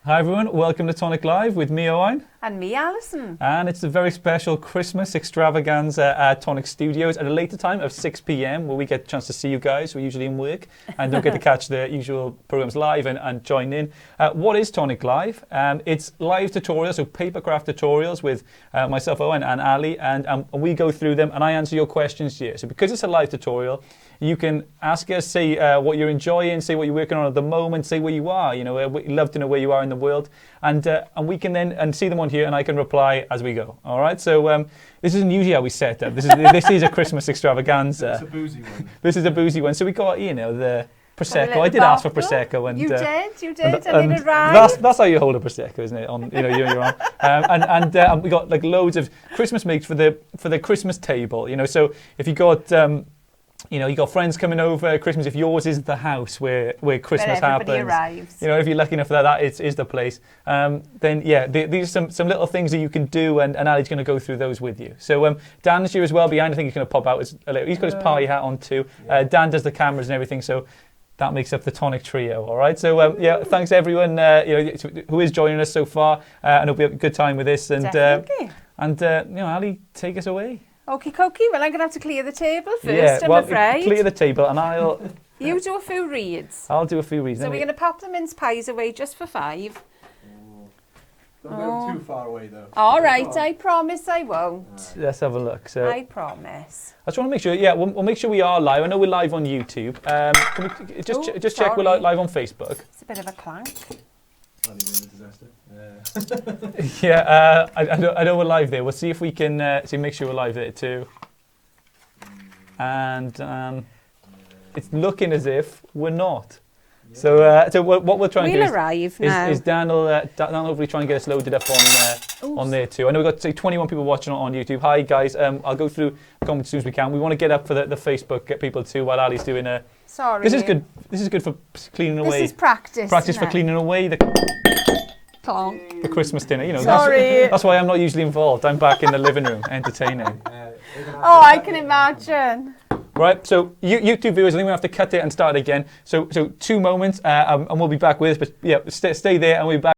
Hi everyone, welcome to Tonic Live with me, Owen. And me, Alison. And it's a very special Christmas extravaganza at Tonic Studios at a later time of 6 p.m. where we get a chance to see you guys. We're usually in work and don't get to catch the usual programs live and join in. What is Tonic Live? It's live tutorials, so Papercraft tutorials with myself, Owen, and Ali, and we go through them and I answer your questions here. So because it's a live tutorial, you can ask us, say what you're enjoying, say what you're working on at the moment, say where you are. You know, we'd love to know where you are in the world, and we can then see them on here, and I can reply as we go. All right. So this isn't usually how we set up. This is a Christmas extravaganza. It's a boozy one. This is a boozy one. So we got the Prosecco. I did ask for Prosecco, and you did. I need it right. That's how you hold a Prosecco, isn't it? On you're on. And we got like loads of Christmas makes for the Christmas table. You know, so if you got you got friends coming over at Christmas. If yours is the house where Christmas happens, arrives. You know, if you're lucky enough for that is the place. Then yeah, these are some little things that you can do, and Ali's going to go through those with you. So Dan's here as well behind. I think he's going to pop out. He's got his party hat on too. Yeah. Dan does the cameras and everything, so that makes up the Tonic trio. All right. So yeah, thanks everyone who is joining us so far, and hope we have a good time with this. And definitely. Ali, take us away. Okie dokie, well I'm going to have to clear the table first, I'm afraid. Clear the table and I'll... You do a few reads. I'll do a few reads. So we're going to pop the mince pies away just for 5. Don't go too far away though. All right, I promise I won't. Right. Let's have a look. So I promise. I just want to make sure, we'll make sure we are live. I know we're live on YouTube. Can we just check we're live on Facebook? It's a bit of a clank. Yeah, I know we're live there. We'll see if we can make sure we're live there too. And it's looking as if we're not. Yeah. So what we'll try and do is Dan will hopefully try and get us loaded up on there too. I know we've got 21 people watching on YouTube. Hi guys, I'll go through the comments as soon as we can. We want to get up for the Facebook, get people too while Ali's doing a... Sorry. This is good. This is good for cleaning away. This is practice. Practice for cleaning away the Christmas dinner. You know, that's why I'm not usually involved. I'm back in the living room entertaining. Oh, I can imagine. Right, so YouTube viewers, I think we have to cut it and start again. So 2 moments, and we'll be back with us. But yeah, stay there, and we'll be back.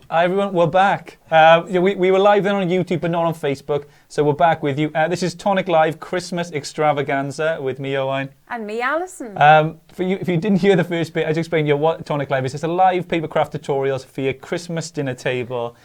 Hi everyone, we're back. We were live then on YouTube but not on Facebook, so we're back with you. This is Tonic Live Christmas Extravaganza with me, Owen. And me, Alison. For you, if you didn't hear the first bit, I just explained you what Tonic Live is. It's a live Papercraft tutorials for your Christmas dinner table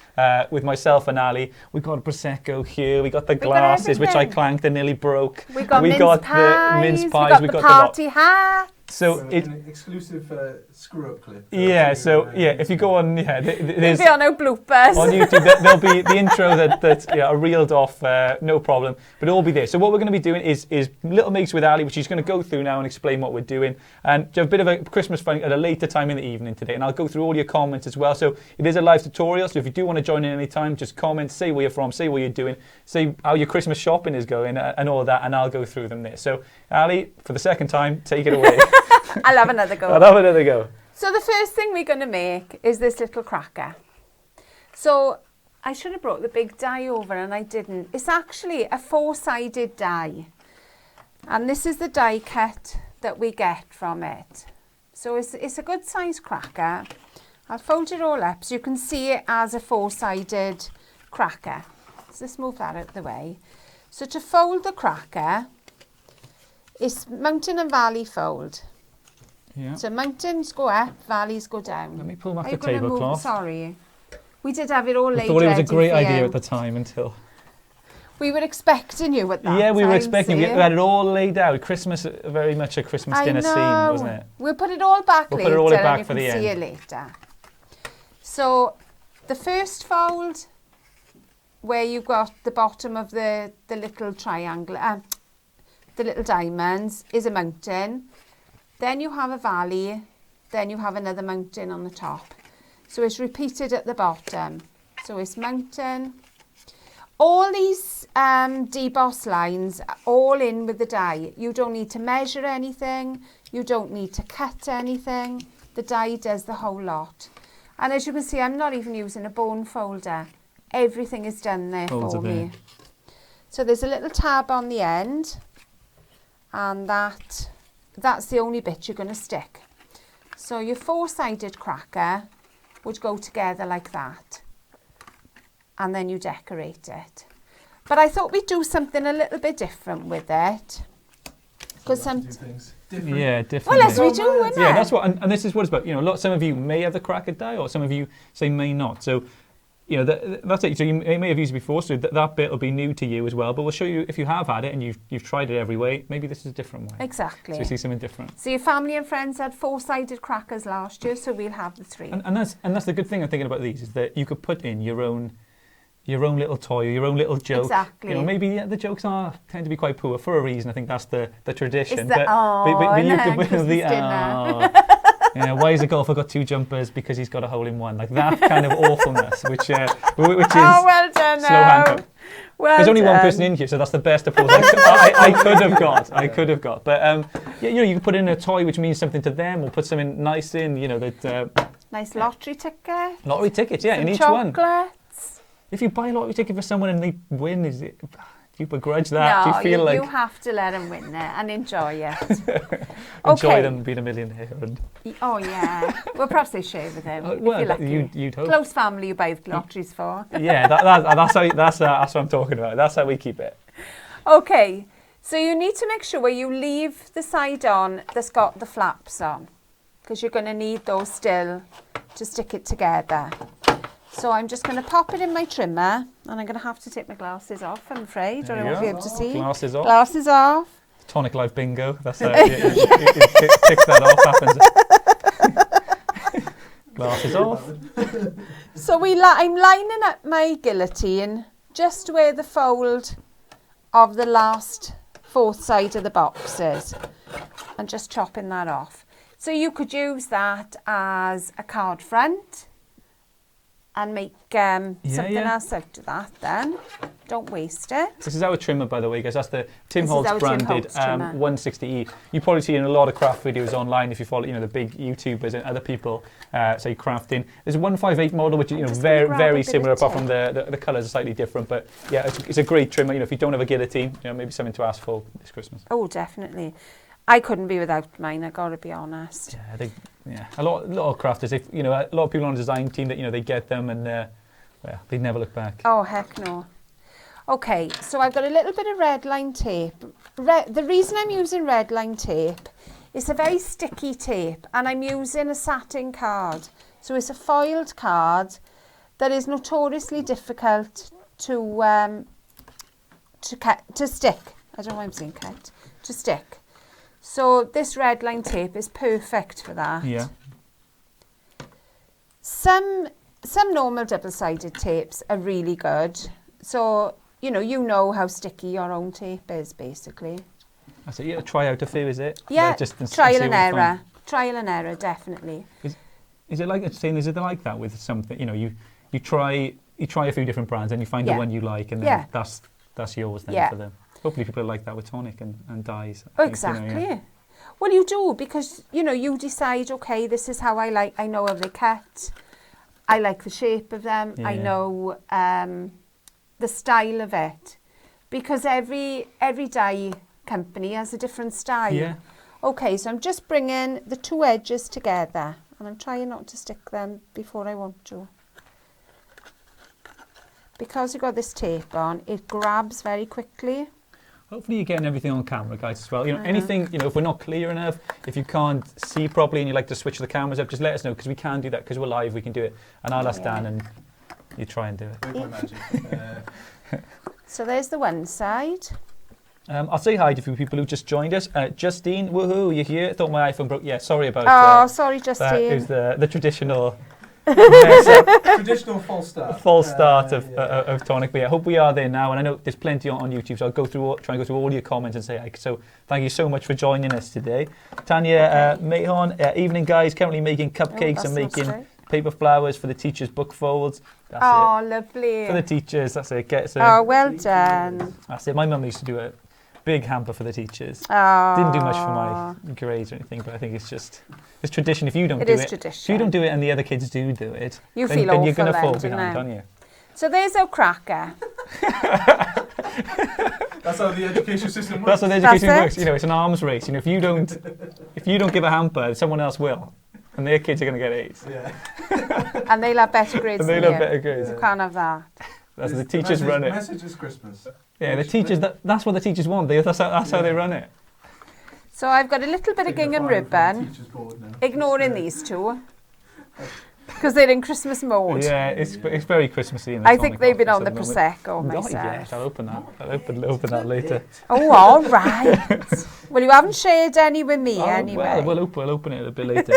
with myself and Ali. We've got a Prosecco here, we got the glasses which I clanked and nearly broke. We got the mince pies, we got the party hat. So it's an exclusive screw-up clip. Yeah, so if you go on, there'll be on no bloopers. On YouTube, there'll be the intro that are reeled off, no problem, but it'll all be there. So what we're going to be doing is little makes with Ali, which she's going to go through now and explain what we're doing, and do a bit of a Christmas fun at a later time in the evening today, and I'll go through all your comments as well. So it is a live tutorial, so if you do want to join in any time, just comment, say where you're from, say what you're doing, say how your Christmas shopping is going, and all that, and I'll go through them there. So Ali, for the second time, take it away. I'll have another go. I'll have another go. So the first thing we're going to make is this little cracker. So I should have brought the big die over and I didn't. It's actually a 4-sided die. And this is the die cut that we get from it. So it's a good size cracker. I'll fold it all up so you can see it as a 4-sided cracker. So let's move that out of the way. So to fold the cracker, it's mountain and valley fold. Yeah. So mountains go up, valleys go down. Let me pull back the tablecloth. Sorry. We did have it all laid out. I thought it was a great idea at the time until... We were expecting you at that Yeah, we were expecting you. We had it all laid out. Christmas, very much a Christmas dinner scene, wasn't it? We'll put it all back later put it all back for and the you can see end. it later. So the first fold, where you've got the bottom of the little triangle, the little diamonds, is a mountain. Then you have a valley, then you have another mountain on the top. So it's repeated at the bottom. So it's mountain. all these deboss lines are all in with the die. You don't need to measure anything. You don't need to cut anything. The die does the whole lot. And as you can see, I'm not even using a bone folder. Everything is done there for me. So there's a little tab on the end, and that's the only bit you're going to stick. So your 4-sided cracker would go together like that, and then you decorate it. But I thought we'd do something a little bit different with it. Because some things different. Yeah, different. Well, as we do, isn't it? Yeah, that's what, and this is what it's about. You know, some of you may have the cracker die, or some of you say may not. So, you know, that's it. So you may have used it before, so that bit will be new to you as well. But we'll show you if you have had it and you've tried it every way. Maybe this is a different way. Exactly. So you see something different. So your family and friends had 4-sided crackers last year, so we'll have the 3. And that's the good thing I'm thinking about these, is that you could put in your own little toy, or your own little joke. Exactly. You know, maybe the jokes tend to be quite poor for a reason. I think that's the tradition. It's the but you could put the you know, why has the golfer got 2 jumpers? Because he's got a hole in one. Like that kind of awfulness, which is well done, slow handcuff. Well There's only done. one person in here, so that's the best applause I could have got. I could have got. But yeah, you know, you can put in a toy which means something to them, or put something nice in. You know, that Nice lottery ticket. lottery tickets, yeah, Some in each chocolates. one. If you buy a lottery ticket for someone and they win, do you begrudge that? No, do you feel like you have to let them win it and enjoy it. enjoy them being a millionaire? And Oh yeah. Well, perhaps they share with them. If well, you're lucky. you'd hope. Close family you buy the lotteries for. Yeah, that's what I'm talking about. That's how we keep it. Okay, so you need to make sure you leave the side on that's got the flaps on, because you're going to need those still to stick it together. So I'm just going to pop it in my trimmer, and I'm going to have to take my glasses off, I'm afraid, or I won't be able to see. Glasses off. Glasses off. Tonic Life bingo. That's how it ticks that off. Happens. Glasses off. So I'm lining up my guillotine just where the fold of the last 4th side of the box is, and just chopping that off. So you could use that as a card front and make something else out of that then. Don't waste it. This is our trimmer, by the way, guys. That's the Tim Holtz branded trimmer. 160E. You probably see in a lot of craft videos online if you follow, you know, the big YouTubers and other people say crafting. There's a 158 model, which is, you know, very similar, apart from the colours are slightly different. But yeah, it's a great trimmer. You know, if you don't have a guillotine, you know, maybe something to ask for this Christmas. Oh, definitely. I couldn't be without mine, I gotta be honest. Yeah, a lot of crafters, if you know, a lot of people on the design team that, you know, they get them and well, they never look back. Oh heck no. Okay, so I've got a little bit of red line tape. The reason I'm using red line tape, it's a very sticky tape, and I'm using a satin card. So it's a foiled card that is notoriously difficult to stick. I don't know why I'm saying cut. To stick. So this red line tape is perfect for that. Yeah. Some normal double-sided tapes are really good. So, you know how sticky your own tape is, basically. I said, yeah, try out a few, is it? Yeah, just trial and error. Trial and error, definitely. Is it like that with something? You know, you try a few different brands and you find the one you like, and then that's yours then for them. Hopefully people like that with tonic and dyes. Exactly. You know, Well, you do, because, you know, you decide, okay, this is how I know how they cut. I like the shape of them. I know the style of it. Because every dye company has a different style. Yeah. Okay, so I'm just bringing the 2 edges together, and I'm trying not to stick them before I want to. Because you've got this tape on, it grabs very quickly. Hopefully you're getting everything on camera, guys, as well. You know, anything, you know, if we're not clear enough, if you can't see properly and you like to switch the cameras up, just let us know, because we can do that, because we're live, we can do it. And I'll ask Dan and you try and do it. With my magic. So there's the one side. I'll say hi to a few people who just joined us. Justine, woohoo, you're here. Thought my iPhone broke. Yeah, sorry about Oh, sorry, Justine. that. It was the traditional... Traditional false start. False start of Tonic, but yeah, I hope we are there now, and I know there's plenty on YouTube, so I'll try and go through all your comments and say hi. So thank you so much for joining us today. Tanya Mahon, evening guys, currently making cupcakes and making paper flowers for the teachers' book folds. That's Oh, it. lovely. For the teachers, that's it. Get some. Oh, well done. That's it. My mum used to do a big hamper for the teachers. Oh. Didn't do much for my grades or anything, but I think it's tradition. If you don't It do is it, tradition. if you don't do it and the other kids do it, You then, feel then you're awful going to fall then, don't behind, you? aren't you? So there's our cracker. That's how the education system works. That's how the education That's works. it. You know, it's an arms race. You know, if you don't give a hamper, someone else will, and their kids are going to get A's. Yeah. And they'll have better grades And than they'll you. have better grades. You can't have that. That's the teachers run it. Message is Christmas. Yeah, the teachers. That's what the teachers want. That's how they run it. So I've got a little bit of gingham ribbon, Teacher's board now. ignoring these two, because they're in Christmas mode. Yeah, it's very Christmassy. In the I think Tonic they've been office on the at moment. Prosecco Oh, myself. yes, I'll open that. I'll open that later. Oh, all right. Well, you haven't shared any with me anyway. Well, we'll open it a bit later.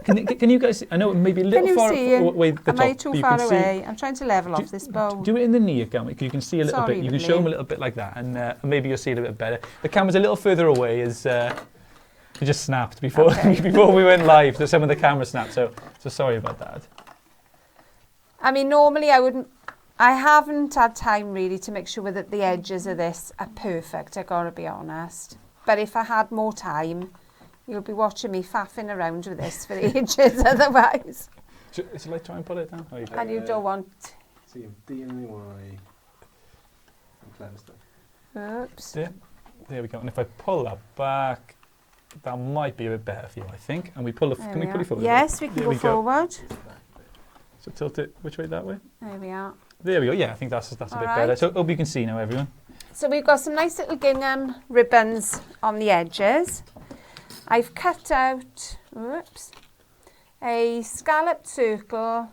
Can you guys? I know it may be a Can little you far see? away. The Am top, I too but you far can see- away? I'm trying to level off this bowl. Do it in the near camera, because you can see a little Sorry, bit. You can show lovely. them a little bit like that, and maybe you'll see it a bit better. The camera's a little further away, as it just snapped before Okay. before we went live. So some of the camera snapped. So sorry about that. I mean, normally I haven't had time really to make sure that the edges of this are perfect, I gotta be honest. But if I had more time, you'll be watching me faffing around with this for ages otherwise. Shall I try and pull it down? And you don't want... See, DIY. Clever stuff. Oops. There we go. And if I pull that back, that might be a bit better for you, I think. And we pull it. There Can we we pull are. it forward? Yes, we can There go we go. forward. So tilt it which way? That way? There we are. There we go. Yeah, I think that's a bit All better. right. So hope you can see now, everyone. So we've got some nice little gingham ribbons on the edges. I've cut out, whoops, a scalloped circle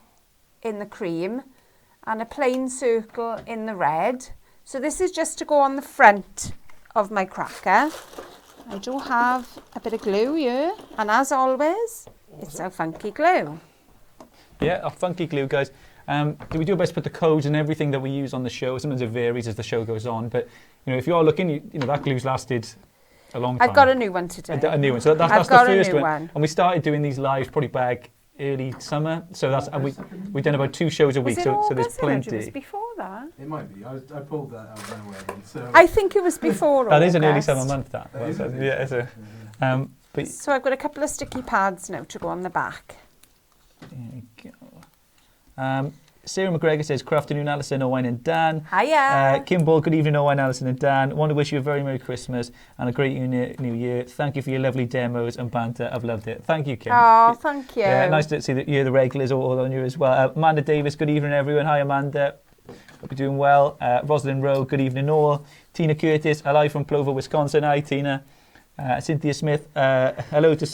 in the cream and a plain circle in the red. So this is just to go on the front of my cracker. I do have a bit of glue here, and as always, it's our funky glue. Yeah, our funky glue, guys. We do our best to put the codes and everything that we use on the show. Sometimes it varies as the show goes on, but you know, if you are looking, you know that glue's lasted a long time. I've got a new one today. A new one. So that's I've the got a first new one. one. And we started doing these lives probably back early summer. So that's and we've done about 2 shows a week. Was it So there's August? I remember it was plenty. before that. It might be. I pulled that out of nowhere. Then, so I think it was before That is an early August. summer month. That. That is an Yeah. So, but So I've got a couple of sticky pads now to go on the back. there you go. Sarah McGregor says, "Good afternoon, Alison, Owain and Dan." Hiya. Kim Ball, good evening, Owain, Alison and Dan. Want to wish you a very Merry Christmas and a great New Year. Thank you for your lovely demos and banter. I've loved it. Thank you, Kim. Oh, thank you. Yeah, nice to see that you're the regulars all on you as well. Amanda Davis, good evening, everyone. Hi, Amanda. Hope you're doing well. Rosalind Rowe, good evening, all. Tina Curtis, hello from Plover, Wisconsin. Hi, Tina. Cynthia Smith, hello to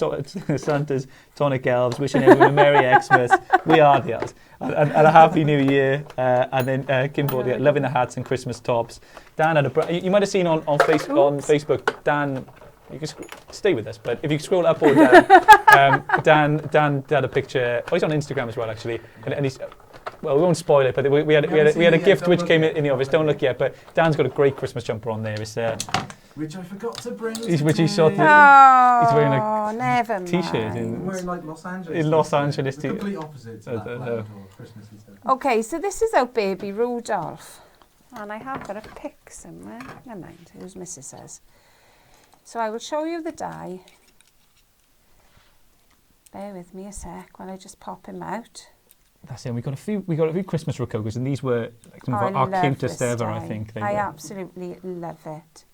Santa's Tonic Elves, wishing everyone a Merry Xmas. We are the elves. And a Happy New Year. And then Kim Ball, loving the hats and Christmas tops. Dan had you might have seen on Facebook, Dan, you can stay with us, but if you scroll up or down, Dan had a picture. Oh, he's on Instagram as well, actually. And he's, well, we won't spoil it, but we had a gift which came in the office. Don't look yet, but Dan's got a great Christmas jumper on there. It's which I forgot to bring. which he shot. Oh, He's wearing a never mind. t-shirt I'm wearing like Los Angeles. in Los Angeles. The complete opposite to that plaid or Christmassy stuff. Okay, so this is our baby Rudolph. And I have got a pic somewhere. Never mind, whose missus says. So I will show you the die. Bear with me a sec while I just pop him out. That's it. We got a few Christmas rococo's, and these were like some of I our love cutest this ever. die. I think they I were. absolutely love it.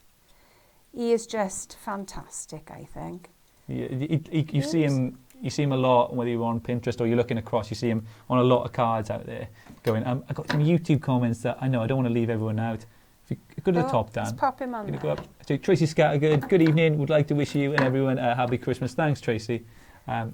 He is just fantastic, I think. You see him. You see him a lot, whether you're on Pinterest or you're looking across. You see him on a lot of cards out there. Going. I got some YouTube comments that I know. I don't want to leave everyone out. If you go to the top, Dan. Let's pop him on Gonna there. go up. So Tracy Scattergood, good evening. Would like to wish you and everyone a happy Christmas. Thanks, Tracy.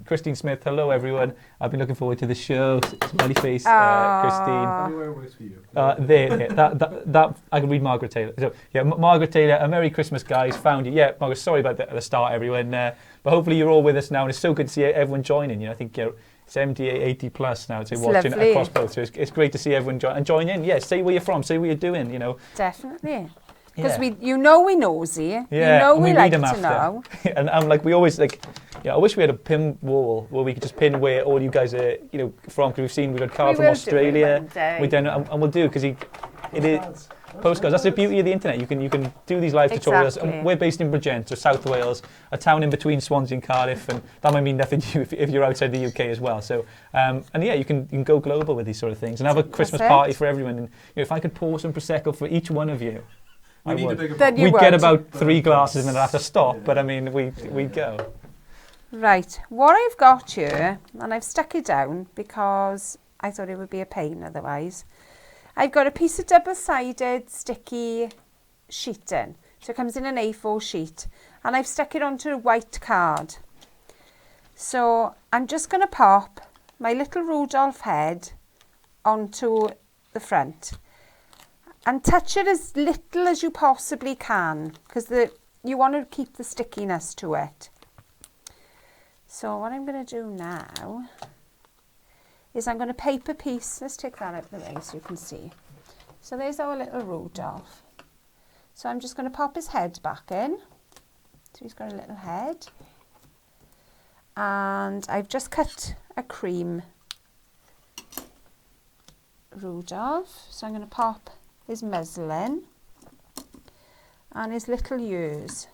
Christine Smith, hello everyone. I've been looking forward to the show. Smiley face, Christine. Anywhere works for you. There. That I can read Margaret Taylor. So yeah, Margaret Taylor. A Merry Christmas, guys. Found you. Yeah, Margaret. Sorry about the start, everyone. But hopefully you're all with us now, and it's so good to see everyone joining. You know, I think you're 70, 80 plus now to watching lovely. across both. So it's great to see everyone join in. Yeah, say where you're from. Say what you're doing. You know. Definitely. Because Yeah. we nosy. Yeah, You know and we read like them to after. know. And I'm like, we always like, Yeah, I wish we had a pin wall where we could just pin where all you guys are, from. Because we've got Carl from Australia. We don't know, and we'll do because it is postcards. That's the beauty of the internet. You can do these live tutorials. And we're based in Bridgend, so South Wales, a town in between Swansea and Cardiff, and that might mean nothing to you if you're outside the UK as well. So, and yeah, you can go global with these sort of things and have a Christmas party for evereverone. And if I could pour some prosecco for each one of you. We need a bigger then bottle. you We'd get about 3 glasses and then have to stop, but I mean, we'd go. Right, what I've got here, and I've stuck it down because I thought it would be a pain otherwise. I've got a piece of double-sided sticky sheeting. So it comes in an A4 sheet, and I've stuck it onto a white card. So I'm just going to pop my little Rudolph head onto the front. And touch it as little as you possibly can, because you want to keep the stickiness to it. So what I'm going to do now is I'm going to paper piece. Let's take that out of the way so you can see. So there's our little Rudolph. So I'm just going to pop his head back in. So he's got a little head. And I've just cut a cream Rudolph. So I'm going to pop his muzzle in and his little ears.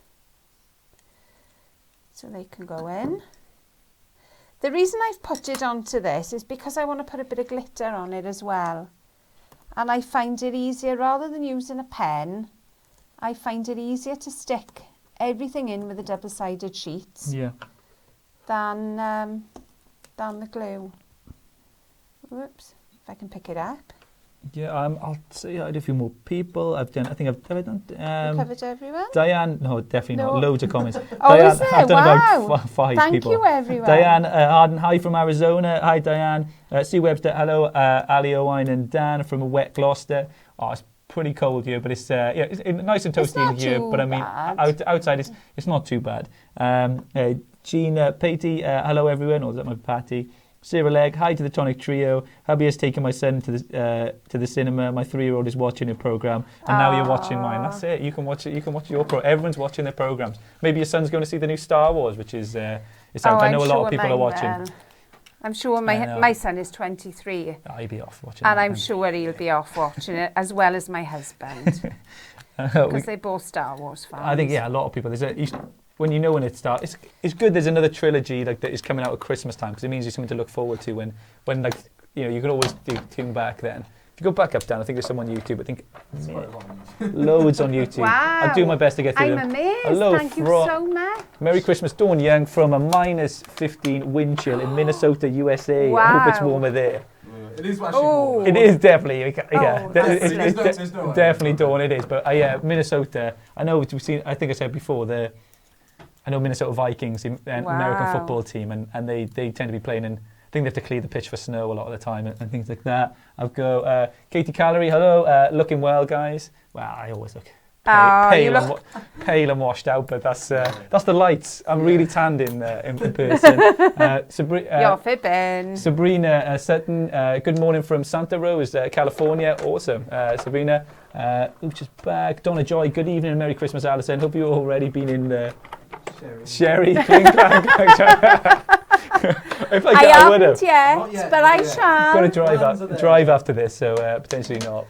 So they can go in. The reason I've put it onto this is because I want to put a bit of glitter on it as well. And I find it easier, rather than using a pen, I find it easier to stick everything in with the double-sided sheets than the glue. Whoops, if I can pick it up. Yeah, I'll say I had a few more people. I've done. Have I done? Covered everyone? Diane, no, definitely not. Loads of comments. Oh, Diane, is there? I've done Wow. about 5 Thank people. you, everyone. Diane Arden, hi from Arizona. Hi, Diane. Sue Webster, hello. Ali Owen and Dan from a wet Gloucester. Oh, it's pretty cold here, but it's nice and toasty in here. But I mean, outside it's not too bad. Jean Patey, hello everyone. Or is that my Patty? Sarah Legg, hi to the Tonic Trio. Hubby has taken my son to the cinema. My 3-year-old is watching your program, and now you're watching mine. That's it. You can watch it. You can watch your Everyone's watching their programs. Maybe your son's going to see the new Star Wars, which is it's out. I know a lot of people are watching. I'm sure my son is 23. Oh, he'll be off watching. And I'm sure he'll be off watching it, as well as my husband, because they're both Star Wars fans. I think a lot of people. When you know when it starts, it's good. There's another trilogy that is coming out at Christmas time, because it means there's something to look forward to. When you can always tune back then. If you go back up, Dan, I think there's some on YouTube. I think loads on YouTube. Wow. I'll do my best to get through them. I'm amazed. Hello, Thank you so much. Merry Christmas, Dawn Young from a -15 wind chill in Minnesota, USA. Wow. I hope it's warmer there. It is actually warm. It is definitely, definitely Dawn. It is, but Minnesota. I know we've seen. I think I said before I know Minnesota Vikings, the American football team, and they tend to be playing in. I think they have to clear the pitch for snow a lot of the time and things like that. I've got Katie Calorie, hello, looking well, guys. Well, I always look pale and washed out, but that's the lights. I'm really tanned in person. You're fibbing. Sabrina Sutton, good morning from Santa Rose, California. Awesome. Sabrina, Ooch is back. Donna Joy, good evening and Merry Christmas, Alison. Hope you've already been in Sherry. Cling clang. If I haven't yet, but I shall. Got to drive after this, so potentially not.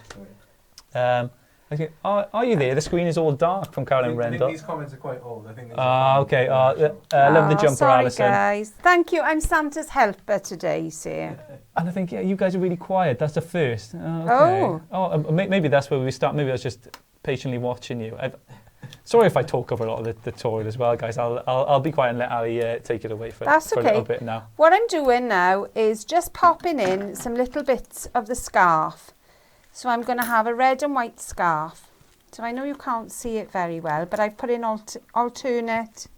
Are you there? The screen is all dark from Caroline Rendell. I think these comments are quite old. I think. Okay. Love the jumper, sorry, Alison. Guys. Thank you. I'm Santa's helper today, sir. And I think you guys are really quiet. That's the first. Okay. Maybe that's where we start. Maybe I was just patiently watching you. Sorry if I talk over a lot of the tutorial as well, guys. I'll be quiet and let Ali take it away for a little bit now. What I'm doing now is just popping in some little bits of the scarf. So I'm going to have a red and white scarf. So I know you can't see it very well, but I've put in alternate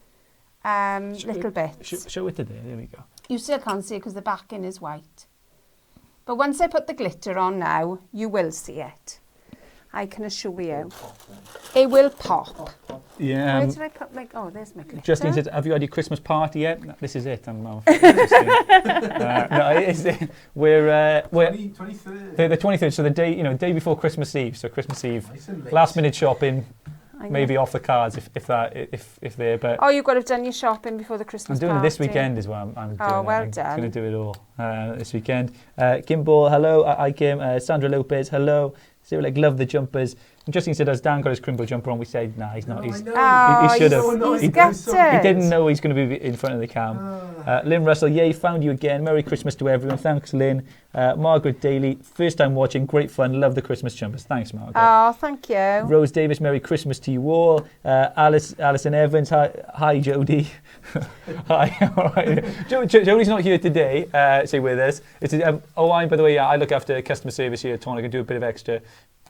little bits. Show it today. There we go. You still can't see it because the backing is white. But once I put the glitter on now, you will see it. I can assure you. It will pop. Yeah. Where did I put there's my glitter. Justine said, have you had your Christmas party yet? No, this is it. We're 23rd. The 23rd, so the day before Christmas Eve. So Christmas Eve, last minute shopping. maybe off the cards if they're. But oh, you've got to have done your shopping before the Christmas I'm doing party. it this weekend as well. I'm doing well I'm done. going to do it all this weekend. Gimbal, hello. Hi, Kim. Sandra Lopez, hello. Zero Leg, love the jumpers. And Justine said, has Dan got his crimbo jumper on? We said, nah, he's not. He should have. He's gutted. He didn't know he's going to be in front of the cam. Lynn Russell, yay, found you again. Merry Christmas to everyone. Thanks, Lynn. Margaret Daly, first time watching, great fun. Love the Christmas jumpers. Thanks, Margaret. Oh, thank you. Rose Davis, Merry Christmas to you all. Alison Evans, hi Jodie. Hi, all right. Jodie's not here today, say with us. By the way, I look after customer service here at Tonic and do a bit of extra.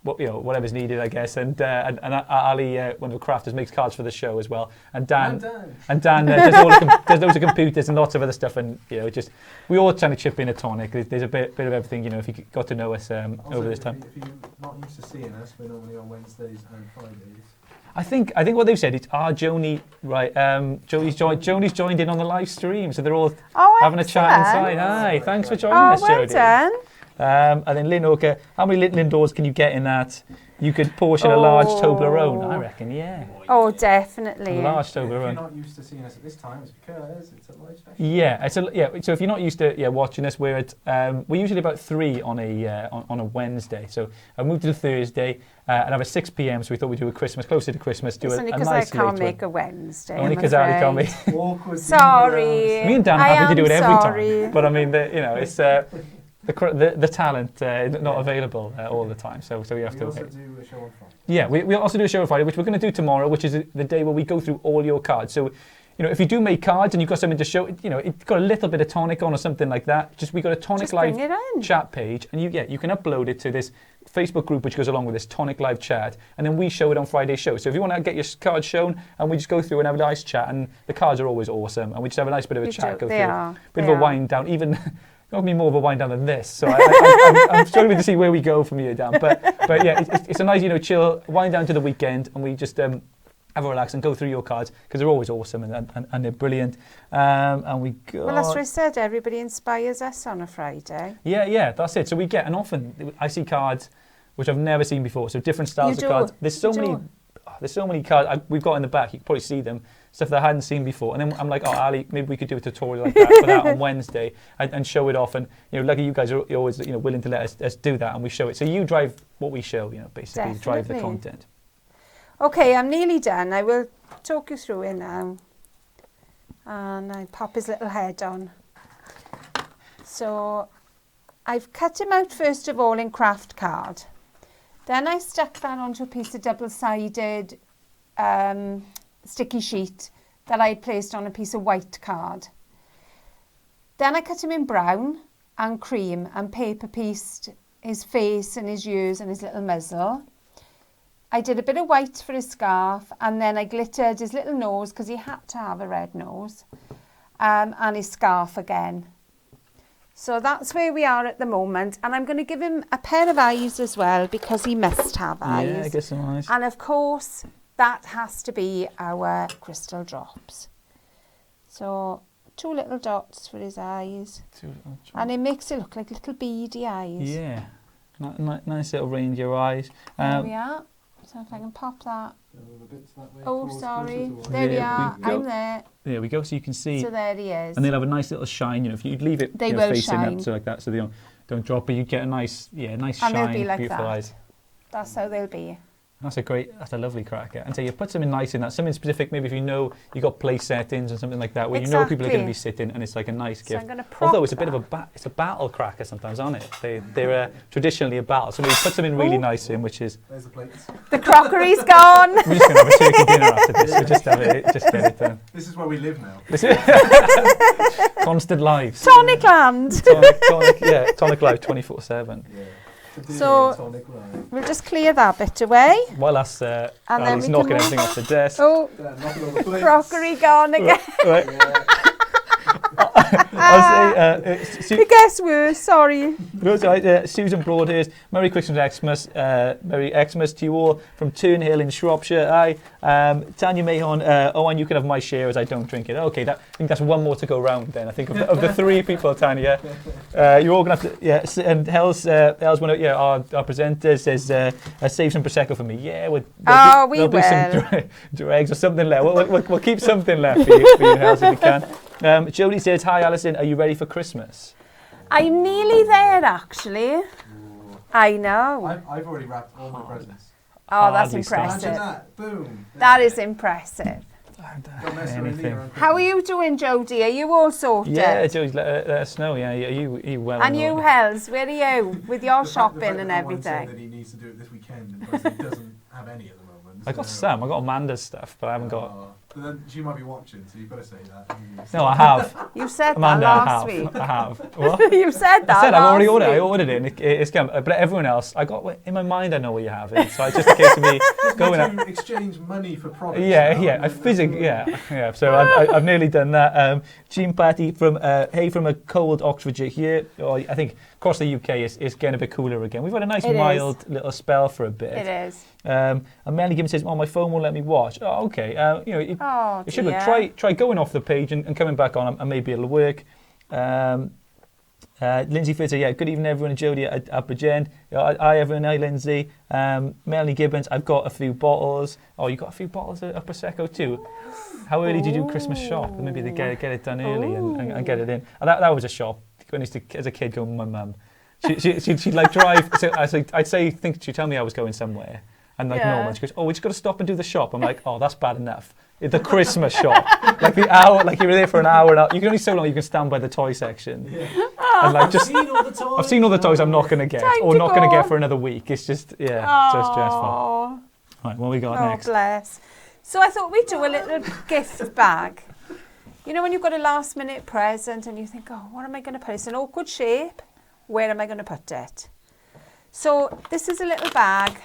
Whatever's needed, I guess, and Ali, one of the crafters, makes cards for the show as well, and Dan does loads of computers and lots of other stuff, and we all trying to chip in a Tonic. There's a bit of everything, if you got to know us over this time. If you're not used to seeing us, we're normally on Wednesdays and Fridays. I think what they've said is, Joni, right? Joni's joined in on the live stream, so they're all having a chat inside. Hi, thanks for joining us, Jodie. Done. And then Lynn Oka, how many little indoors can you get in that? You could portion a large Toblerone, I reckon, yeah. Oh, definitely. A large Toblerone. If you're not used to seeing us at this time, it's because it's a live special. Yeah, so if you're not used to watching us, we're usually about 3 on a Wednesday. So I moved to the Thursday and have a 6 p.m. So we thought we'd do a Christmas, closer to Christmas. It's only because I can't make a Wednesday. Only because Ali can't make. Sorry. Me and Dan are happy to do it every sorry. time. But I mean, it's. The talent not available all the time, so we have to. We also do a show on Friday. Yeah, we also do a show on Friday, which we're going to do tomorrow, which is the day where we go through all your cards. So, if you do make cards and you've got something to show, it's got a little bit of Tonic on or something like that. We got a Tonic Live chat page, and you can upload it to this Facebook group which goes along with this Tonic Live chat, and then we show it on Friday's show. So if you want to get your cards shown, and we just go through and have a nice chat, and the cards are always awesome, and we just have a nice bit of a chat, go through a bit of a wind down, even. Got me more of a wind down than this, so I'm struggling to see where we go from here, Dan. But yeah, it's a nice chill wind down to the weekend, and we just have a relax and go through your cards because they're always awesome and they're brilliant. And we got. Well, that's what I said. Everybody inspires us on a Friday. Yeah, that's it. So we get, and often I see cards which I've never seen before. So different styles of cards. There's so many cards we've got in the back. You can probably see them. Stuff that I hadn't seen before, and then I'm like, Ali, maybe we could do a tutorial like that for that on Wednesday and show it off. And lucky you guys are always willing to let us do that, and we show it. So you drive what we show, basically. Definitely. Drive the content. Okay, I'm nearly done. I will talk you through it now, and I pop his little head on. So I've cut him out first of all in craft card. Then I stuck that onto a piece of double-sided sticky sheet that I placed on a piece of white card. Then I cut him in brown and cream and paper pieced his face and his ears and his little muzzle. I did a bit of white for his scarf, and then I glittered his little nose because he had to have a red nose, and his scarf again. So that's where we are at the moment, and I'm going to give him a pair of eyes as well because he must have eyes. Yeah, I guess some eyes. And of course, that has to be our crystal drops. So 2 little dots for his eyes. And it makes it look like little beady eyes. Yeah, nice little range of eyes. There we are. So if I can pop that. Oh, sorry. There we are. I'm there. There we go. So you can see. So there he is. And they'll have a nice little shine. If you leave it facing up so like that, so they don't drop, but you get a nice shine, they'll be like beautiful that. eyes. That's how they'll be. That's a lovely cracker. And so you put something nice in that, something specific. Maybe if you got place settings or something like that, where people are going to be sitting, and it's like a nice gift. I'm going to prop Although it's a bit of a battle cracker sometimes, aren't it? They're traditionally a battle. So we put something really nice in, which is. There's the plates. The crockery's gone. We're just going to have a turkey dinner after this. We just get it done. This is where we live now. Constant lives. Tonic Land. Tonic Live 24/7. Yeah. So we'll just clear that bit away. While that's Ali's knocking everything off the desk. Oh, crockery gone again. Right. I'll say, It gets worse, sorry. no, it's all right, Susan Broadhurst, Merry Christmas, Xmas, Merry Xmas to you all from Turnhill in Shropshire. Hi, Tanya Mahon. Oh, and you can have my share as I don't drink it. Okay, I think that's one more to go round then. I think of the three people, Tanya, you're all gonna have to. And Hell's one of our presenters says save some prosecco for me. Yeah, there'll be some dregs or something left. We'll keep something left for you, Hells, if we can. Jodie says, hi Alison, are you ready for Christmas? I'm nearly there, actually. Ooh. I know. I've already wrapped all my presents. Oh, that's Hardly impressive. Imagine that. Boom. That is impressive. Don't mess around Anything. here. How are you doing, Jodie? Are you all sorted? Yeah, Jodie, let us know. Yeah, you well. And you, Hells, where are you with your The fact shopping and that Owen said everything? that he needs to do it this weekend because he doesn't have any at the moment. I got so- some. I got Amanda's stuff, but I haven't got. But then she might be watching, so you've got to say that. No, I have. You said Amanda, that I last have. week. I have. What? You said that I said I've already ordered. last I week. ordered it. And it's come. But everyone else, I got in my mind. I know what you have. So it's just a case of me going You out. need to exchange money for products. Yeah, now, yeah. I and that's physically, all. yeah. So I've nearly done that. Jean Patty from from a cold Oxfordshire here. Oh, I think across the UK it's getting a bit cooler again. We've had a nice It is. mild little spell for a bit. It is. And Melanie Gibbons says, "Oh, my phone won't let me watch." Oh, okay. Oh, You should dear. try going off the page and coming back on, and maybe it'll work. Lindsay Fitter, yeah, good evening everyone, and Jodie at Bridgend. Hi everyone, hi Lindsay. Melanie Gibbons, I've got a few bottles. Oh, you got a few bottles of Prosecco too? How early did you do Christmas shop? Maybe they get it done early and get it in. And that was a shop. When I used to, as a kid, go with my mum. She'd like drive, so she'd tell me I was going somewhere. And like normal, she goes, "Oh, we just got to stop and do the shop." I'm like, "Oh, that's bad enough." The Christmas shop, like the hour, like you were there for an hour and a half. You can only so long you can stand by the toy section. Yeah. And like just, I've seen all the toys I'm not going to get, or not going to get for another week. It's just, so stressful. Right, what we got next? Oh, bless. So I thought we'd do a little gift bag. You know when you've got a last minute present and you think, oh, what am I going to put? It's an awkward shape. Where am I going to put it? So this is a little bag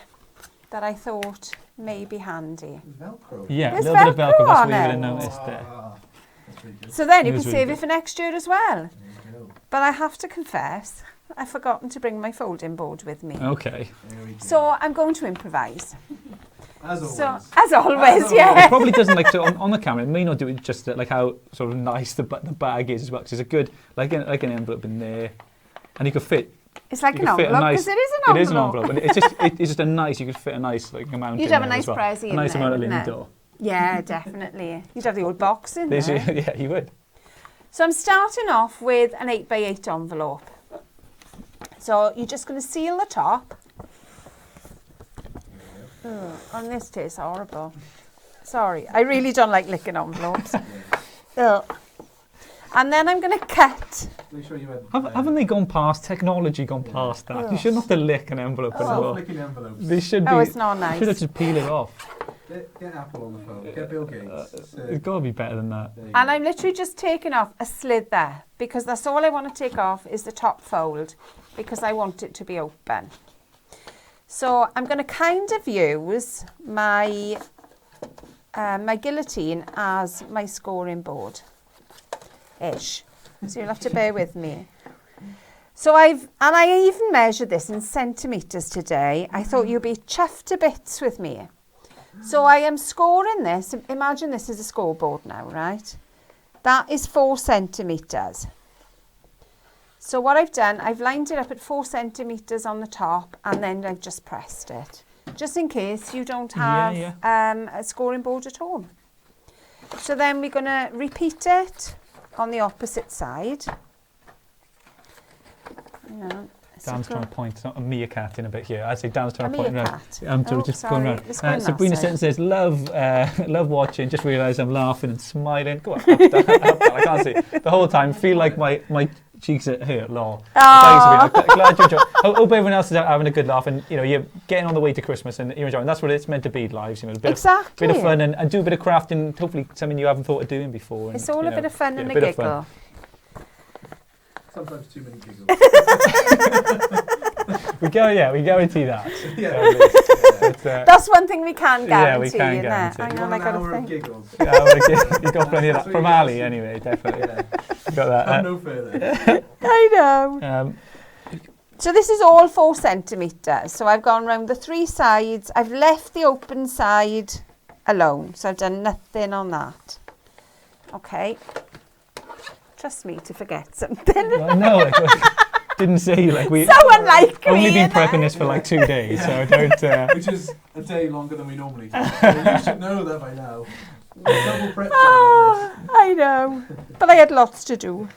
that I thought may be handy. Velcro. Yeah, There's a little bit of Velcro. That's what Velcro we on would it. have noticed there. That's pretty good. So then you It can was really save good. it for next year as well. There you go. But I have to confess, I've forgotten to bring my folding board with me. Okay. There we go. So I'm going to improvise. As always. So, as always, As It yeah. probably doesn't like so on the camera. It may not do it just like how sort of nice the bag is as well. 'Cause it's a good like an envelope in there, and you could fit. It's like You an could fit a envelope nice- because it is an envelope. It is an envelope, and it's just a nice. You could fit a nice like amount. You'd in have a there nice as well. prezi A in nice there, amount of wouldn't it? Lindo. Yeah, definitely. You'd have the old box in there. Yeah, you would. So I'm starting off with an 8x8 envelope. So you're just going to seal the top. And this tastes horrible. Sorry, I really don't like licking envelopes. Ugh. And then I'm going to cut. Make sure you had Haven't they gone past technology? Gone past that? You shouldn't have to lick an envelope anymore. self-licking envelopes. They should be. Oh, it's not nice. Should have just peel it off. Get Apple on the phone. Get Bill Gates. It's got to be better than that. There you And go. I'm literally just taking off a slit there because that's all I want to take off is the top fold because I want it to be open. So I'm going to kind of use my my guillotine as my scoring board ish. So you'll have to bear with me. So I even measured this in centimetres today. I thought you'd be chuffed to bits with me. So I am scoring this. Imagine this is a scoreboard now, right? That is 4 centimetres. So what I've done, I've lined it up at 4 centimetres on the top and then I've just pressed it. Just in case you don't have a scoring board at all. So then we're going to repeat it on the opposite side. Dan's trying to point. It's not a meerkat in a bit here. I say Dan's trying to point meerkat. around. Oh, just sorry. going around. It's going that Sabrina side. Sutton says, love watching. Just realised I'm laughing and smiling. Go on, I can't see. The whole time, feel like my cheeks are here. Lol. I'm glad you enjoy. Hope everyone else is out having a good laugh, and you're getting on the way to Christmas, and you're enjoying. That's what it's meant to be. Lives, a bit Exactly. bit of fun, and do a bit of crafting. Hopefully, something you haven't thought of doing before. And, It's all a bit of fun and a bit of giggle. Sometimes too many giggles. we guarantee that. Yeah. That's one thing we can guarantee. Yeah, we can isn't guarantee. it? Hang on, One I got hour to of think. giggles. You got plenty of that from Ali anyway, definitely. Yeah. Got that. Come no further. I know. So this is all 4 centimetres. So I've gone round the 3 sides. I've left the open side alone. So I've done nothing on that. Okay. Trust me to forget something. I know, like, didn't say like we. So unlike me. Only been innit? prepping this for like 2 days, so don't. Which is a day longer than we normally do. So you should know that by now. Double prep. Oh, I know. But I had lots to do.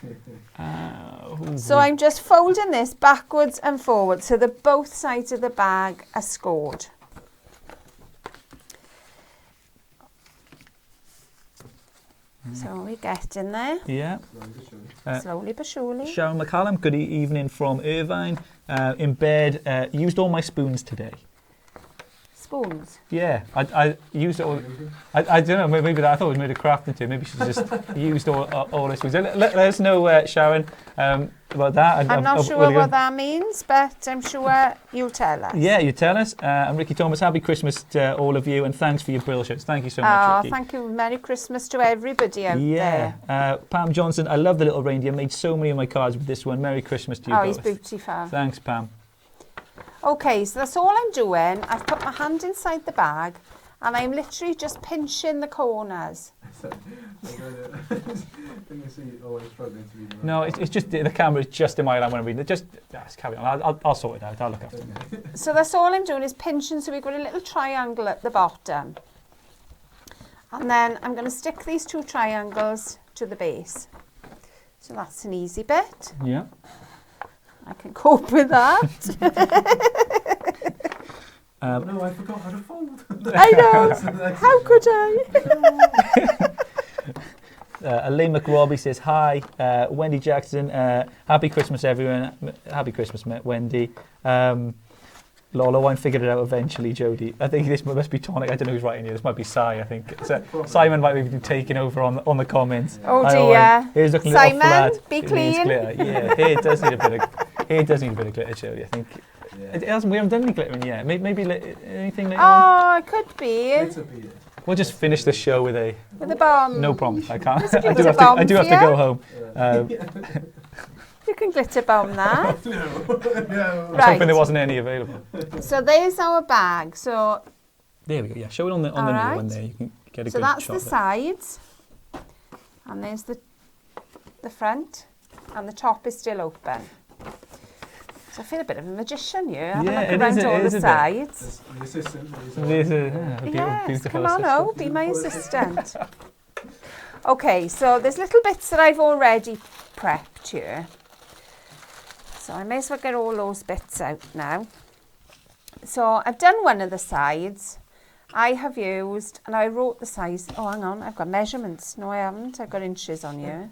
So I'm just folding this backwards and forwards so that both sides of the bag are scored. So we get in there, Yeah. slowly but surely. Sharon McCallum, good evening from Irvine. In bed, used all my spoons today. Spoons. Yeah, I used it all. I don't know, maybe that, I thought it was made of crafting too. Maybe she just used all the spoons. Let us know, Sharon, about that. I'm not sure what that means, but I'm sure you'll tell us. Yeah, you tell us. And Ricky Thomas, happy Christmas to all of you, and thanks for your brill shirts. Thank you so much, Ricky. Thank you. Merry Christmas to everybody out there. Pam Johnson, I love the little reindeer. Made so many of my cards with this one. Merry Christmas to you both. He's beautiful. Thanks, Pam. Okay, so that's all I'm doing. I've put my hand inside the bag and I'm literally just pinching the corners. No, it's just the camera is just in my line when I'm reading it. Just carry on. I'll sort it out. I'll look after it. So that's all I'm doing is pinching. So we've got a little triangle at the bottom. And then I'm going to stick these 2 triangles to the base. So that's an easy bit. Yeah. I can cope with that. No, I forgot how to fold. I know. How could I? Elaine McRobbie says hi. Wendy Jackson, happy Christmas, everyone. Happy Christmas, Wendy. Lola Wine figured it out eventually, Jodie. I think this must be Tonic. I don't know who's writing here. This might be Si, I think. So, Simon might be taking over on the comments. Oh dear. Here's looking Simon, flat. be It clean. needs glitter. Yeah, here it does need a bit of glitter, Jodie. I think. It hasn't. We haven't done any glittering yet. Maybe anything later on. Oh, it could be. We'll just finish the show with a bomb. No promise. I can't. There's a I glitter do have to bomb go home. You can glitter bomb that. No. I was Right. hoping there wasn't any available. So there's our bag. So There we go. Yeah, show it on the new Alright. one there. You can get a so good that's shot the of it. sides, and there's the front, and the top is still open. So I feel a bit of a magician here. Have a Yeah, look it around is a- all it the is a bit. sides. The assistant. There's a Yes, beautiful come on, assistant. be my assistant. Okay, so there's little bits that I've already prepped here. So I may as well get all those bits out now. So I've done one of the sides. I have used, and I wrote the size. Oh, hang on, I've got measurements. No, I haven't. I've got inches on here.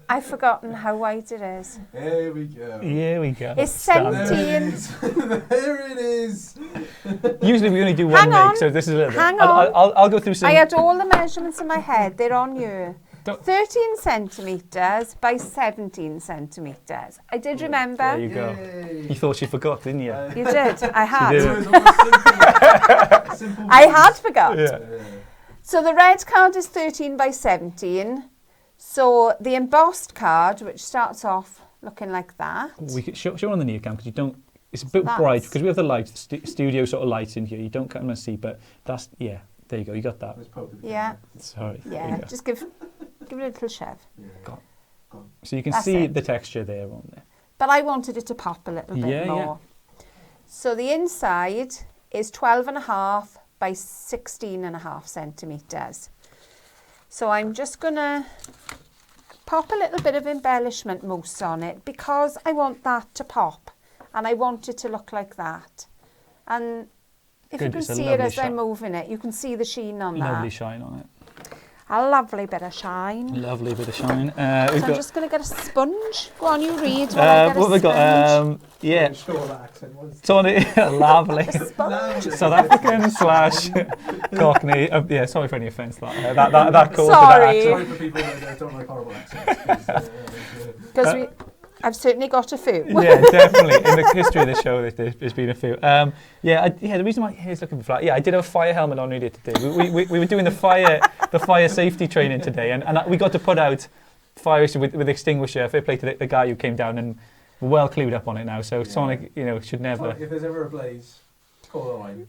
I've forgotten how wide it is. There we go. Here we go. It's Standard. 17. There it is. Usually we only do one Hang make, on, so this is a little bit. hang I'll go through some. I had all the measurements in my head. They're on here. Don't- 13 centimetres by 17 centimetres. I did remember. There you go. You thought she forgot, didn't you? You did. I had. did. It was almost simple I had forgot. Yeah. So the red card is 13 by 17. So the embossed card, which starts off looking like that. We could show on the near cam because you don't. It's a bit That's- bright because we have the lights, the studio sort of lights in here. You don't kind of see, but that's There you go. You got that. Yeah. Sorry. There Yeah. you go. Just give it a little shove. So you can That's see it. the texture there on there. But I wanted it to pop a little bit Yeah, yeah. more. So the inside is 12.5 by 16.5 centimetres. So I'm just going to pop a little bit of embellishment mousse on it because I want that to pop and I want it to look like that. And if you Good, can it's a see it lovely as I'm shot. moving it, you can see the sheen on Lovely that. shine on it. A lovely bit of shine. Lovely bit of shine. So We've I'm got. just going to get a sponge. Go on, you read while I get a What have we sponge. got? Yeah. Sure that accent was. Tony, lovely. Sponge. South African / Cockney. Yeah, sorry for any offence. That caused Sorry. that Sorry for people that don't like horrible accents. Because I've certainly got a few. Yeah, definitely. In the history of the show, there's been a few. The reason my hair's looking flat. Yeah, I did have a fire helmet on earlier today. We were doing the fire safety training today, and we got to put out fire with extinguisher. Fair play to the guy who came down and well clued up on it now. So Tonic, should never. If there's ever a blaze, call the line.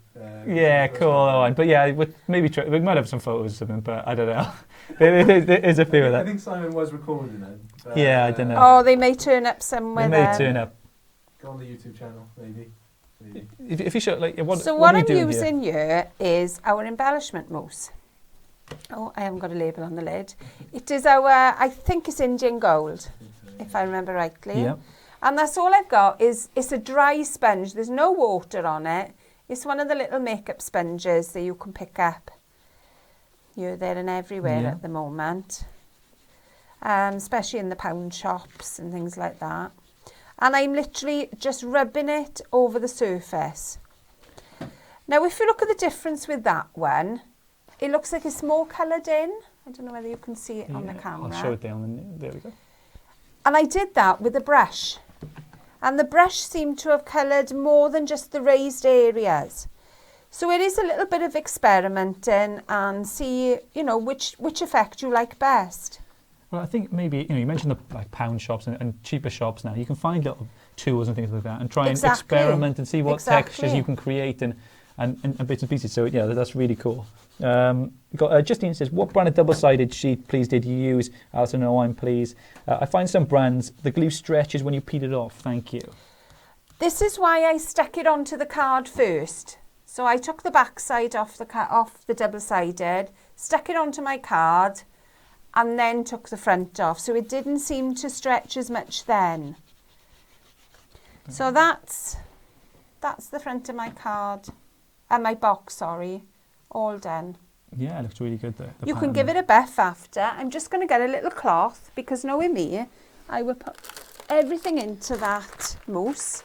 Call the line. But yeah, we might have some photos or something, but I don't know. there is a few of that. I think Simon was recording them. Yeah, I don't know. Oh, they may turn up somewhere. They may turn up. Go on the YouTube channel, maybe. If you show, what I'm using here is our embellishment mousse. Oh, I haven't got a label on the lid. It is I think it's Indian gold, if I remember rightly. Yeah. And that's all I've got it's a dry sponge. There's no water on it. It's one of the little makeup sponges that you can pick up. You're there and everywhere at the moment. Especially in the pound shops and things like that. And I'm literally just rubbing it over the surface. Now, if you look at the difference with that one, it looks like it's more coloured in. I don't know whether you can see it on the camera. I'll show it down. There we go. And I did that with a brush. And the brush seemed to have coloured more than just the raised areas. So it is a little bit of experimenting and see, which effect you like best. Well, I think maybe, you mentioned the pound shops and cheaper shops now. You can find little tools and things like that and try and experiment and see what textures you can create and bits and pieces. So, yeah, that's really cool. Justine says, what brand of double-sided sheet, please, did you use? Alison, no, I'm pleased. I find some brands, the glue stretches when you peel it off. Thank you. This is why I stuck it onto the card first. So I took the back side off the double-sided, stuck it onto my card, and then took the front off. So it didn't seem to stretch as much then. So that's the front of my card, my box, sorry, all done. Yeah, it looks really good there. You can give it a buff after. I'm just going to get a little cloth because knowing me, I will put everything into that mousse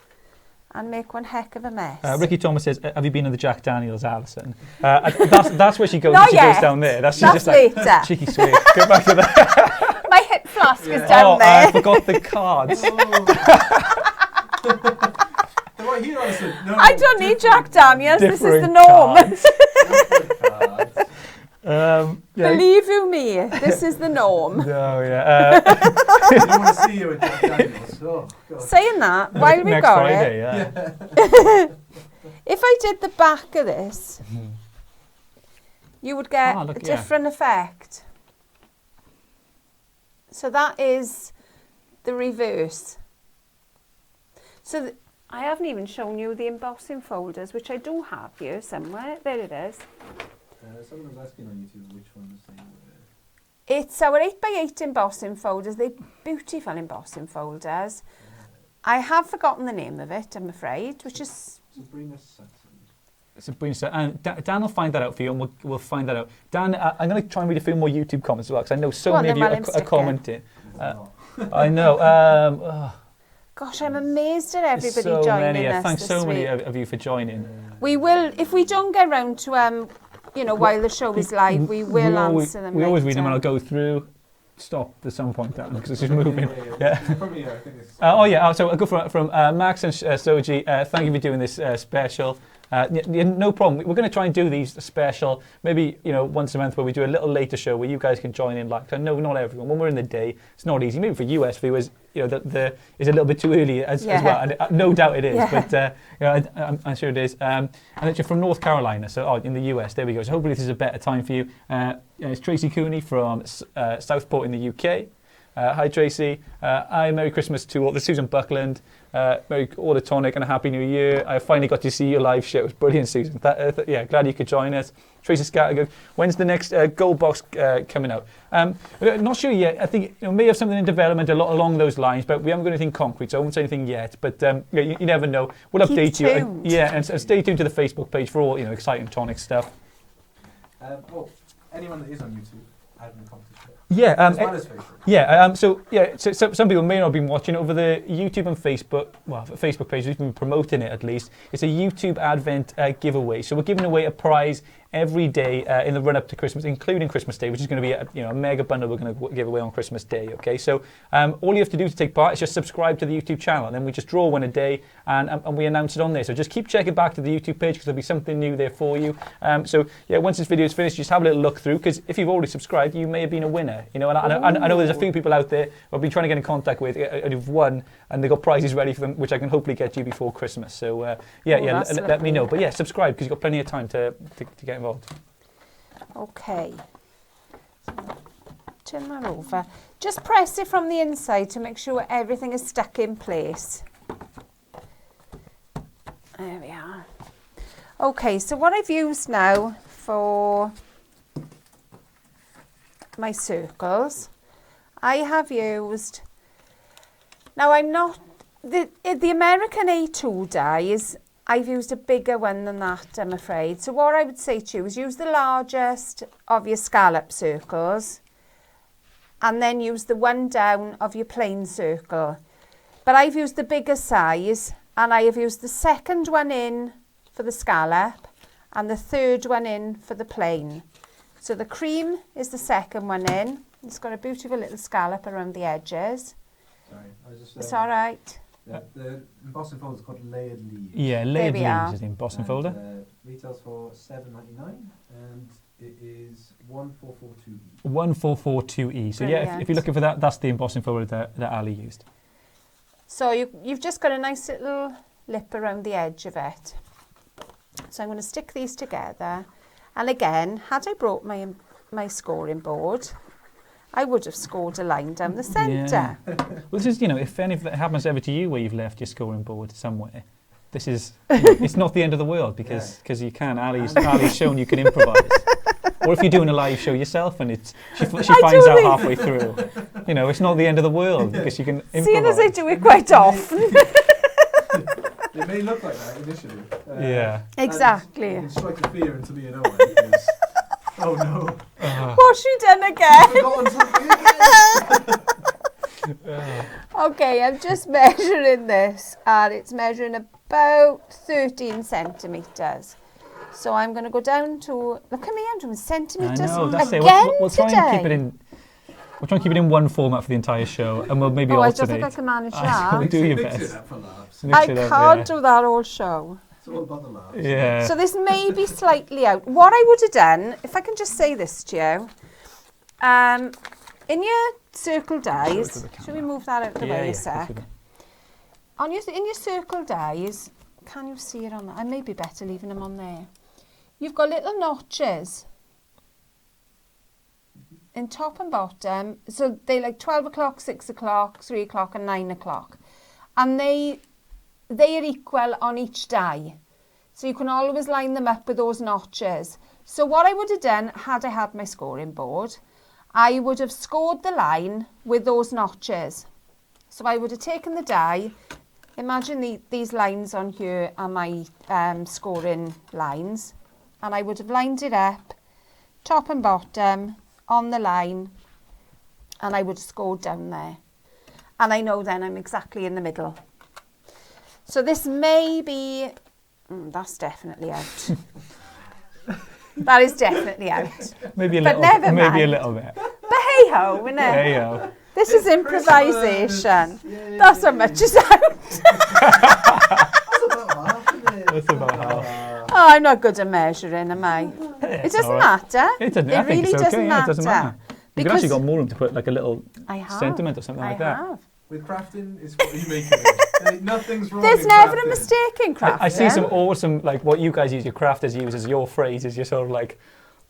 and make one heck of a mess. Ricky Thomas says, have you been to the Jack Daniels, Alison? That's where she goes. She goes down there. That's just later. Like cheeky sweet. Go back to that. My hip flask is down there. I forgot the cards. Here, Alison. No, I don't need Jack Daniels. This is the norm. Believe you me, this is the norm. No, yeah. I don't want to see you at Jack Daniels. Oh, God. Saying that, while we Next got Friday, it, yeah. if I did the back of this, you would get a different effect. So that is the reverse. So I haven't even shown you the embossing folders, which I do have here somewhere. There it is. Someone was asking on YouTube which ones they were. It's our 8x8 embossing folders. They're beautiful embossing folders. I have forgotten the name of it, I'm afraid, which is... Sabrina Sutton. And Dan will find that out for you, and we'll find that out. Dan, I'm going to try and read a few more YouTube comments as well, because I know so many of you are commenting. I know. Gosh, I'm amazed at everybody so joining many, us thanks this so week. many of you for joining. We will, if we don't get round to, while the show is live, we will answer them We always later. read them and I'll go through. Stop at some point, Dan, because it's just moving. Yeah. So I'll go from Max and Soji. Thank you for doing this special. No problem. We're going to try and do these special, maybe once a month, where we do a little later show where you guys can join in. Like, I know not everyone. When we're in the day, it's not easy. Maybe for US viewers, the is a little bit too early as well. And no doubt it is, but I'm sure it is. And it's from North Carolina, so in the US. There we go. So hopefully this is a better time for you. It's Tracy Cooney from Southport in the UK. Hi Tracy. Hi, Merry Christmas to all. This is Susan Buckland. Merry all the Tonic and a Happy New Year. I finally got to see your live show. It was brilliant, Susan. Glad you could join us. Tracy Scattergood. When's the next gold box coming out? Not sure yet. I think may have something in development along those lines, but we haven't got anything concrete, so I won't say anything yet. But you never know. We'll update you. And stay tuned to the Facebook page for all exciting Tonic stuff. Anyone that is on YouTube, add in the competition. Yeah, As well as Facebook. yeah. So some people may not have been watching over the YouTube and Facebook. Well, Facebook page, we've been promoting it at least. It's a YouTube Advent giveaway. So we're giving away a prize every day in the run up to Christmas, including Christmas Day, which is going to be a mega bundle we're going to give away on Christmas Day. Okay, so all you have to do to take part is just subscribe to the YouTube channel, and then we just draw one a day, and we announce it on there. So just keep checking back to the YouTube page because there'll be something new there for you. So yeah, once this video is finished, just have a little look through, because if you've already subscribed, you may have been a winner. You know, and I know there's a few people out there I've been trying to get in contact with who've won, and they've got prizes ready for them, which I can hopefully get you before Christmas. So let me know. But yeah, subscribe because you've got plenty of time to get involved. Okay. Turn that over. Just press it from the inside to make sure everything is stuck in place. There we are. Okay, so what I've used now for my circles, I have used, now I'm not, the American A2 dies, I've used a bigger one than that, I'm afraid. So what I would say to you is use the largest of your scallop circles and then use the one down of your plain circle. But I've used the bigger size, and I have used the second one in for the scallop and the third one in for the plain. So the cream is the second one in. It's got a beautiful little scallop around the edges. Sorry, I was just, It's all right. the embossing folder is called Layered Leaves. Yeah, Layered we are. Leaves is the embossing And, folder. Retails for $7.99 and it is 1442E. 1442E. So yeah, Brilliant. if you're looking for that, that's the embossing folder that Ali used. So you've just got a nice little lip around the edge of it. So I'm going to stick these together. And again, had I brought my scoring board, I would have scored a line down the centre. Yeah. Well, this is, if anything happens ever to you where you've left your scoring board somewhere, this is, it's not the end of the world because you can. Ali's shown you can improvise. Or if you're doing a live show yourself and she finds out halfway through, it's not the end of the world because you can improvise. Seeing as I do it quite often. It may look like that initially. Yeah. Exactly. You can strike a fear into me and Owen because, oh no. What's she done again? I've forgotten something again. Okay, I'm just measuring this, and it's measuring about 13 centimetres. So I'm going to go down to, look at me, I'm doing centimetres again We'll try today. and keep it in. We'll try and keep it in one format for the entire show, and we'll maybe I alternate. don't think I can manage that. Do your Mix it best. up for laughs. I can't do that all show. It's all about the laughs. Yeah. So this may be slightly out. What I would have done, if I can just say this to you, in your circle dies, should we move that out of the way a sec? In your circle dies, can you see it on that? I may be better leaving them on there. You've got little notches in top and bottom. So they like 12 o'clock, 6 o'clock, 3 o'clock and 9 o'clock. And they are equal on each die. So you can always line them up with those notches. So what I would have done, had I had my scoring board, I would have scored the line with those notches. So I would have taken the die, imagine these lines on here are my scoring lines, and I would have lined it up, top and bottom, on the line, and I would have scored down there. And I know then I'm exactly in the middle. So this may be, that's definitely out. That is definitely out. Maybe a But little. never Maybe mind. a little bit. But hey ho, isn't it? There you go. This is improvisation. Yay. That's how much is out. That's about half, isn't it? That's about half. Oh, I'm not good at measuring, am I? It doesn't matter. It doesn't. It I think really it's okay. doesn't Yeah, matter. it doesn't matter. You Because could actually got more room to put like a little I have. sentiment or something like that. I have. With crafting, it's what you make of it. Nothing's wrong There's in never a crafting. mistake in crafting. I see some awesome, like what you guys use, your crafters use as your phrase is your sort of like,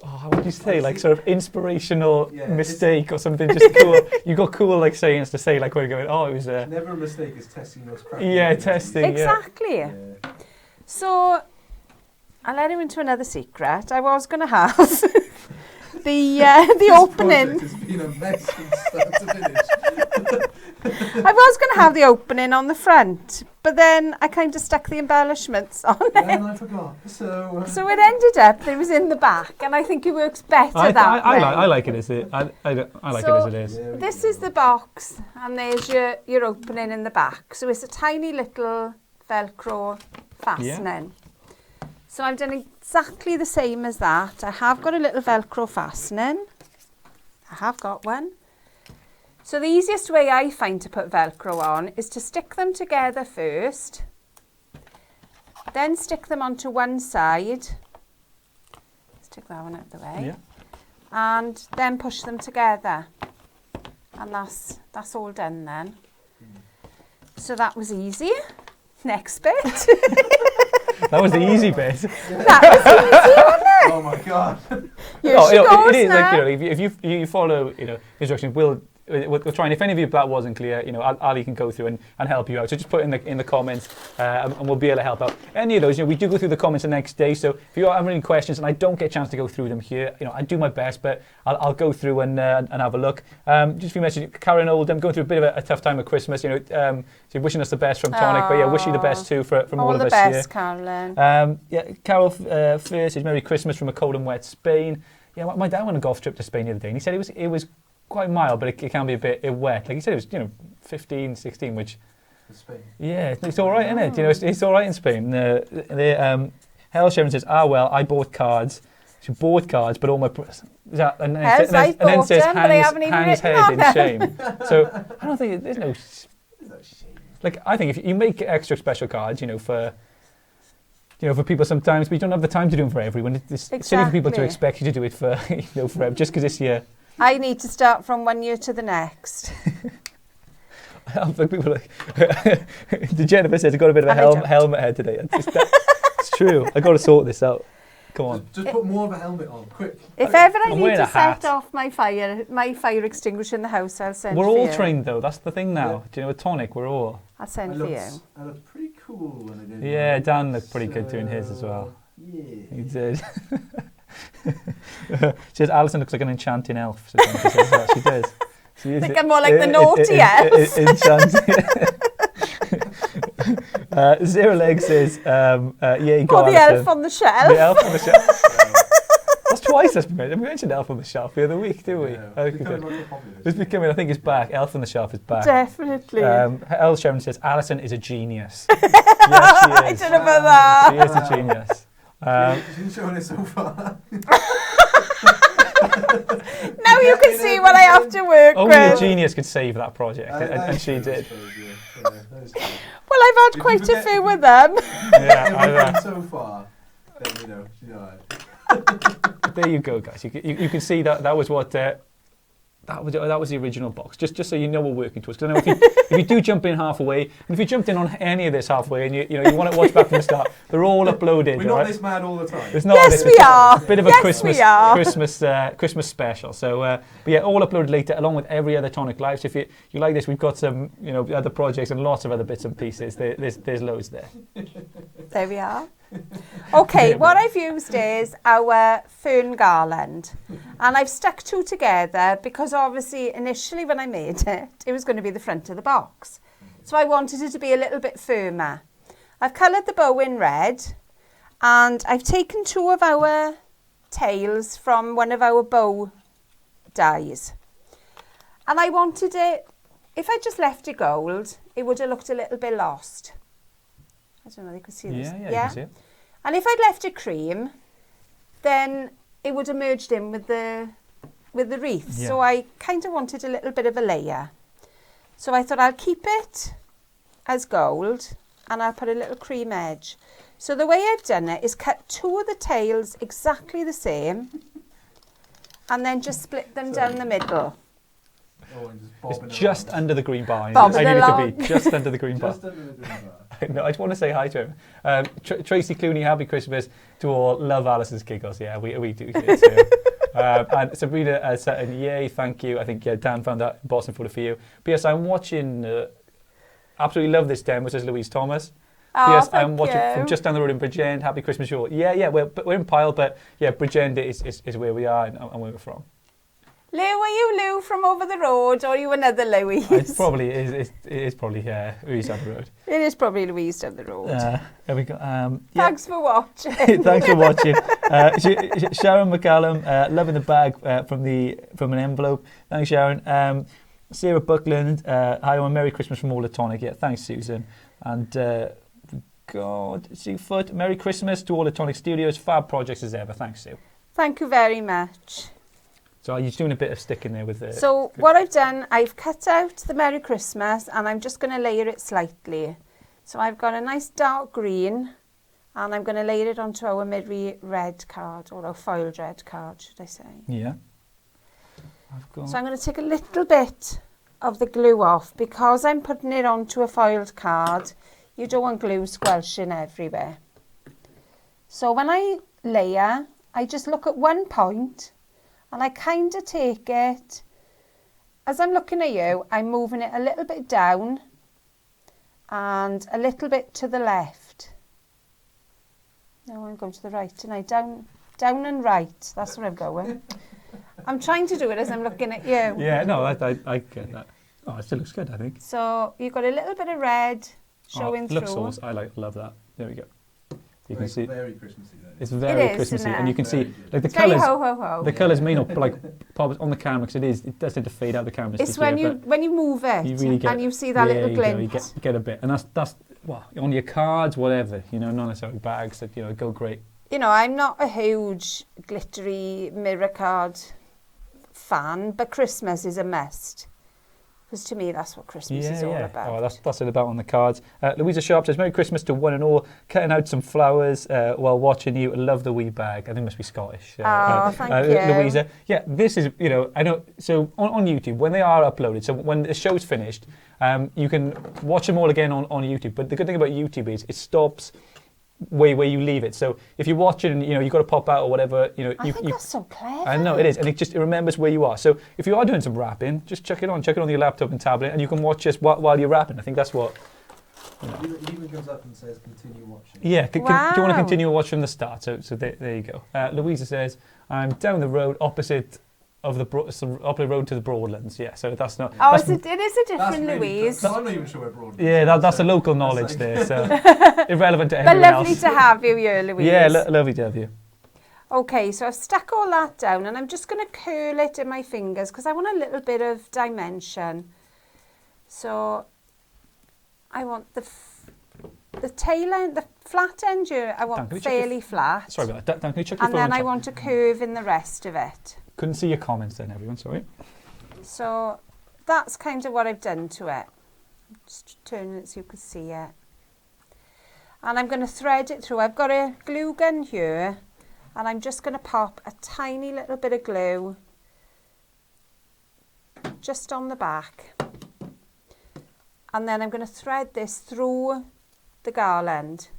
how would you say, like sort of inspirational mistake or something, just cool. You got cool like sayings to say, like when you're going, it was a... Never a mistake is testing those crafting. Yeah, abilities. testing, Exactly. Yeah. So, I'll let you into another secret. I was going to have the opening. This project has been a mess from start to finish. I was going to have the opening on the front, but then I kind of stuck the embellishments on it. And I forgot. So it ended up, it was in the back, and I think it works better that way. I like it as it. I like it as it is. Yeah, This is the box, and there's your opening in the back. So it's a tiny little Velcro fastening. So I've done exactly the same as that. I have got a little Velcro fastening. I have got one. So the easiest way I find to put Velcro on is to stick them together first, then stick them onto one side. Stick that one out the way. Yeah. And then push them together. And that's all done then. So that was easy. Next bit. That was the easy bit. That was easy, wasn't it? oh my god. Here she goes it is now. like, if you follow instructions, we'll try, and if any of you that wasn't clear, Ali can go through and help you out. So just put it in the comments, and we'll be able to help out. Any of those, we do go through the comments the next day. So if you have any questions and I don't get a chance to go through them here, I do my best, but I'll go through and have a look. Just a few messages. Karen Oldham going through a bit of a tough time at Christmas. So wishing us the best from Tonic, but wish you the best too from all of us here. All the best, Carolyn. Carol first says Merry Christmas from a cold and wet Spain. Yeah, my dad went on a golf trip to Spain the other day, and he said it was quite mild, but it can be a bit wet. Like he said, it was 15, 16, which Spain. Yeah, it's all right, isn't it? It's all right in Spain. Hell Sharon says, well, I bought cards. She bought cards, but all my and then it says hangs head in shame. So I don't think there's no shame. Like I think if you make extra special cards, for people sometimes, but you don't have the time to do them for everyone. It's silly for people to expect you to do it for for just because this year. I need to start from one year to the next. I think people like Jennifer says I got a bit of a helmet head today. It's true. I got to sort this out. Come on. Just put more of a helmet on, quick. If ever I need to set off my fire extinguisher in the house, I'll send We're for you. all trained though. That's the thing now. Yeah. Do you know with Tonic we're all. I'll send for you. I looked pretty cool when I did. Yeah, Dan looked pretty good doing his as well. Yeah. He did. She says Alison looks like an enchanting elf. So she says that. She does. I think I'm more like the naughty elf. Enchanting. Zero Leg says, yay, go Or the Alison. elf on the shelf. The elf on the shelf. That's twice that's been mentioned. We mentioned Elf on the Shelf the other week, didn't we? Yeah, It's becoming, I think it's back. Elf on the Shelf is back. Definitely. L. Sharon says, Alison is a genius. Yes, she is. I don't know about that. She is a genius. She's showing it so far. Now you can see what I have to work Only a with. genius could save that project, and she did. Well, I've had quite a few with them. Yeah, so far, then there you go, guys. You can see that was what that was the original box. Just so you know we're working towards. Because I know if you do jump in halfway, and if you jumped in on any of this halfway, and you want to watch back from the start, they're all uploaded. We're not this mad all the time. It's not Yes, we are. A bit of a Yes, Christmas special. So, but yeah, all uploaded later, along with every other Tonic Live. So if you like this, we've got some other projects and lots of other bits and pieces. There's loads there. There we are. Okay, what I've used is our fern garland, and I've stuck two together because obviously initially when I made it, it was going to be the front of the box. So I wanted it to be a little bit firmer. I've coloured the bow in red, and I've taken two of our tails from one of our bow dies. And I wanted it, if I just left it gold, it would have looked a little bit lost. I don't know if you can see this. Yeah, you can see it. And if I'd left it cream, then it would have merged in with the wreath. Yeah. So I kind of wanted a little bit of a layer. So I thought I'll keep it as gold and I'll put a little cream edge. So the way I've done it is cut two of the tails exactly the same and then just split them down the middle. It's just under the green bar. I Bobbing need it along. to be just under the green bar. Just under the green bar. No, I just want to say hi to him. Tracy Clooney, happy Christmas to all. Love Alison's giggles. Yeah, we do here too. And Sabrina Sutton, yay, thank you. I think Dan found that Boston photo for you. P.S. I'm watching, absolutely love this demo, says Louise Thomas. Oh, P.S. I'm thank watching you. from just down the road in Bridgend. Happy Christmas, you all. Yeah, we're in Pyle, but yeah, Bridgend is where we are and where we're from. Lou, are you Lou from over the road, or are you another Louise? It probably is. It is probably Louise down the road. It is probably Louise down the road. There we go. Thanks for watching. Thanks for watching. Sharon McCallum, loving the bag from an envelope. Thanks, Sharon. Sarah Buckland, hi, and Merry Christmas from all the Tonic. Yeah, thanks, Susan. And Sue Foot, Merry Christmas to all the Tonic Studios. Fab projects as ever. Thanks, Sue. Thank you very much. So you're doing a bit of sticking there with the... So what I've done, I've cut out the Merry Christmas and I'm just going to layer it slightly. So I've got a nice dark green and I'm going to layer it onto our midway red card, or our foiled red card, should I say. Yeah. So I'm going to take a little bit of the glue off because I'm putting it onto a foiled card. You don't want glue squelching everywhere. So when I layer, I just look at one point and I kind of take it, as I'm looking at you, I'm moving it a little bit down and a little bit to the left. No, I'm going to the right tonight. Down and right. That's where I'm going. I'm trying to do it as I'm looking at you. Yeah, no, I get that. Oh, it still looks good, I think. So you've got a little bit of red showing through. Looks awesome. I love that. There we go. You can see very Christmassy then. it's very Christmassy, and you can see like the colours. Ho ho ho. The colours may not like pop on the camera because it does tend to fade out the camera. It's when you move it you really and you see that little glint. You get a bit, and that's well, on your cards, whatever, not necessarily bags that go great. I'm not a huge glittery mirror card fan, but Christmas is a must. Because to me, that's what Christmas is all about. Oh, that's it about on the cards. Louisa Sharp says, Merry Christmas to one and all. Cutting out some flowers while watching you. I love the wee bag. I think it must be Scottish. Thank you. Louisa. Yeah, this is, I know, so on YouTube, when they are uploaded, so when the show's finished, you can watch them all again on YouTube. But the good thing about YouTube is it stops where you leave it. So if you watch it and you've got to pop out or whatever, I think that's so clever. I know it is, and it remembers where you are. So if you are doing some wrapping, just check it on your laptop and tablet, and you can watch this while you're wrapping. I think that's what. It even comes up and says continue watching. Yeah, do you want to continue watch from the start? So there you go. Louisa says, I'm down the road opposite of the road to the Broadlands. Yeah, so that's not. Oh, it is a different Louise. I'm not even sure where Broadlands. Yeah, that's a local knowledge there. So irrelevant to anyone else. But lovely to have you here, Louise. Yeah, lovely to have you. Okay, so I've stuck all that down, and I'm just going to curl it in my fingers because I want a little bit of dimension. So I want the tail end, the flat end here, I want fairly flat. Sorry about that. Dan, can you check your phone? And then I want to curve in the rest of it. Couldn't see your comments then, everyone, sorry. So that's kind of what I've done to it. Just turning it so you can see it. And I'm going to thread it through. I've got a glue gun here, and I'm just going to pop a tiny little bit of glue just on the back. And then I'm going to thread this through the garland.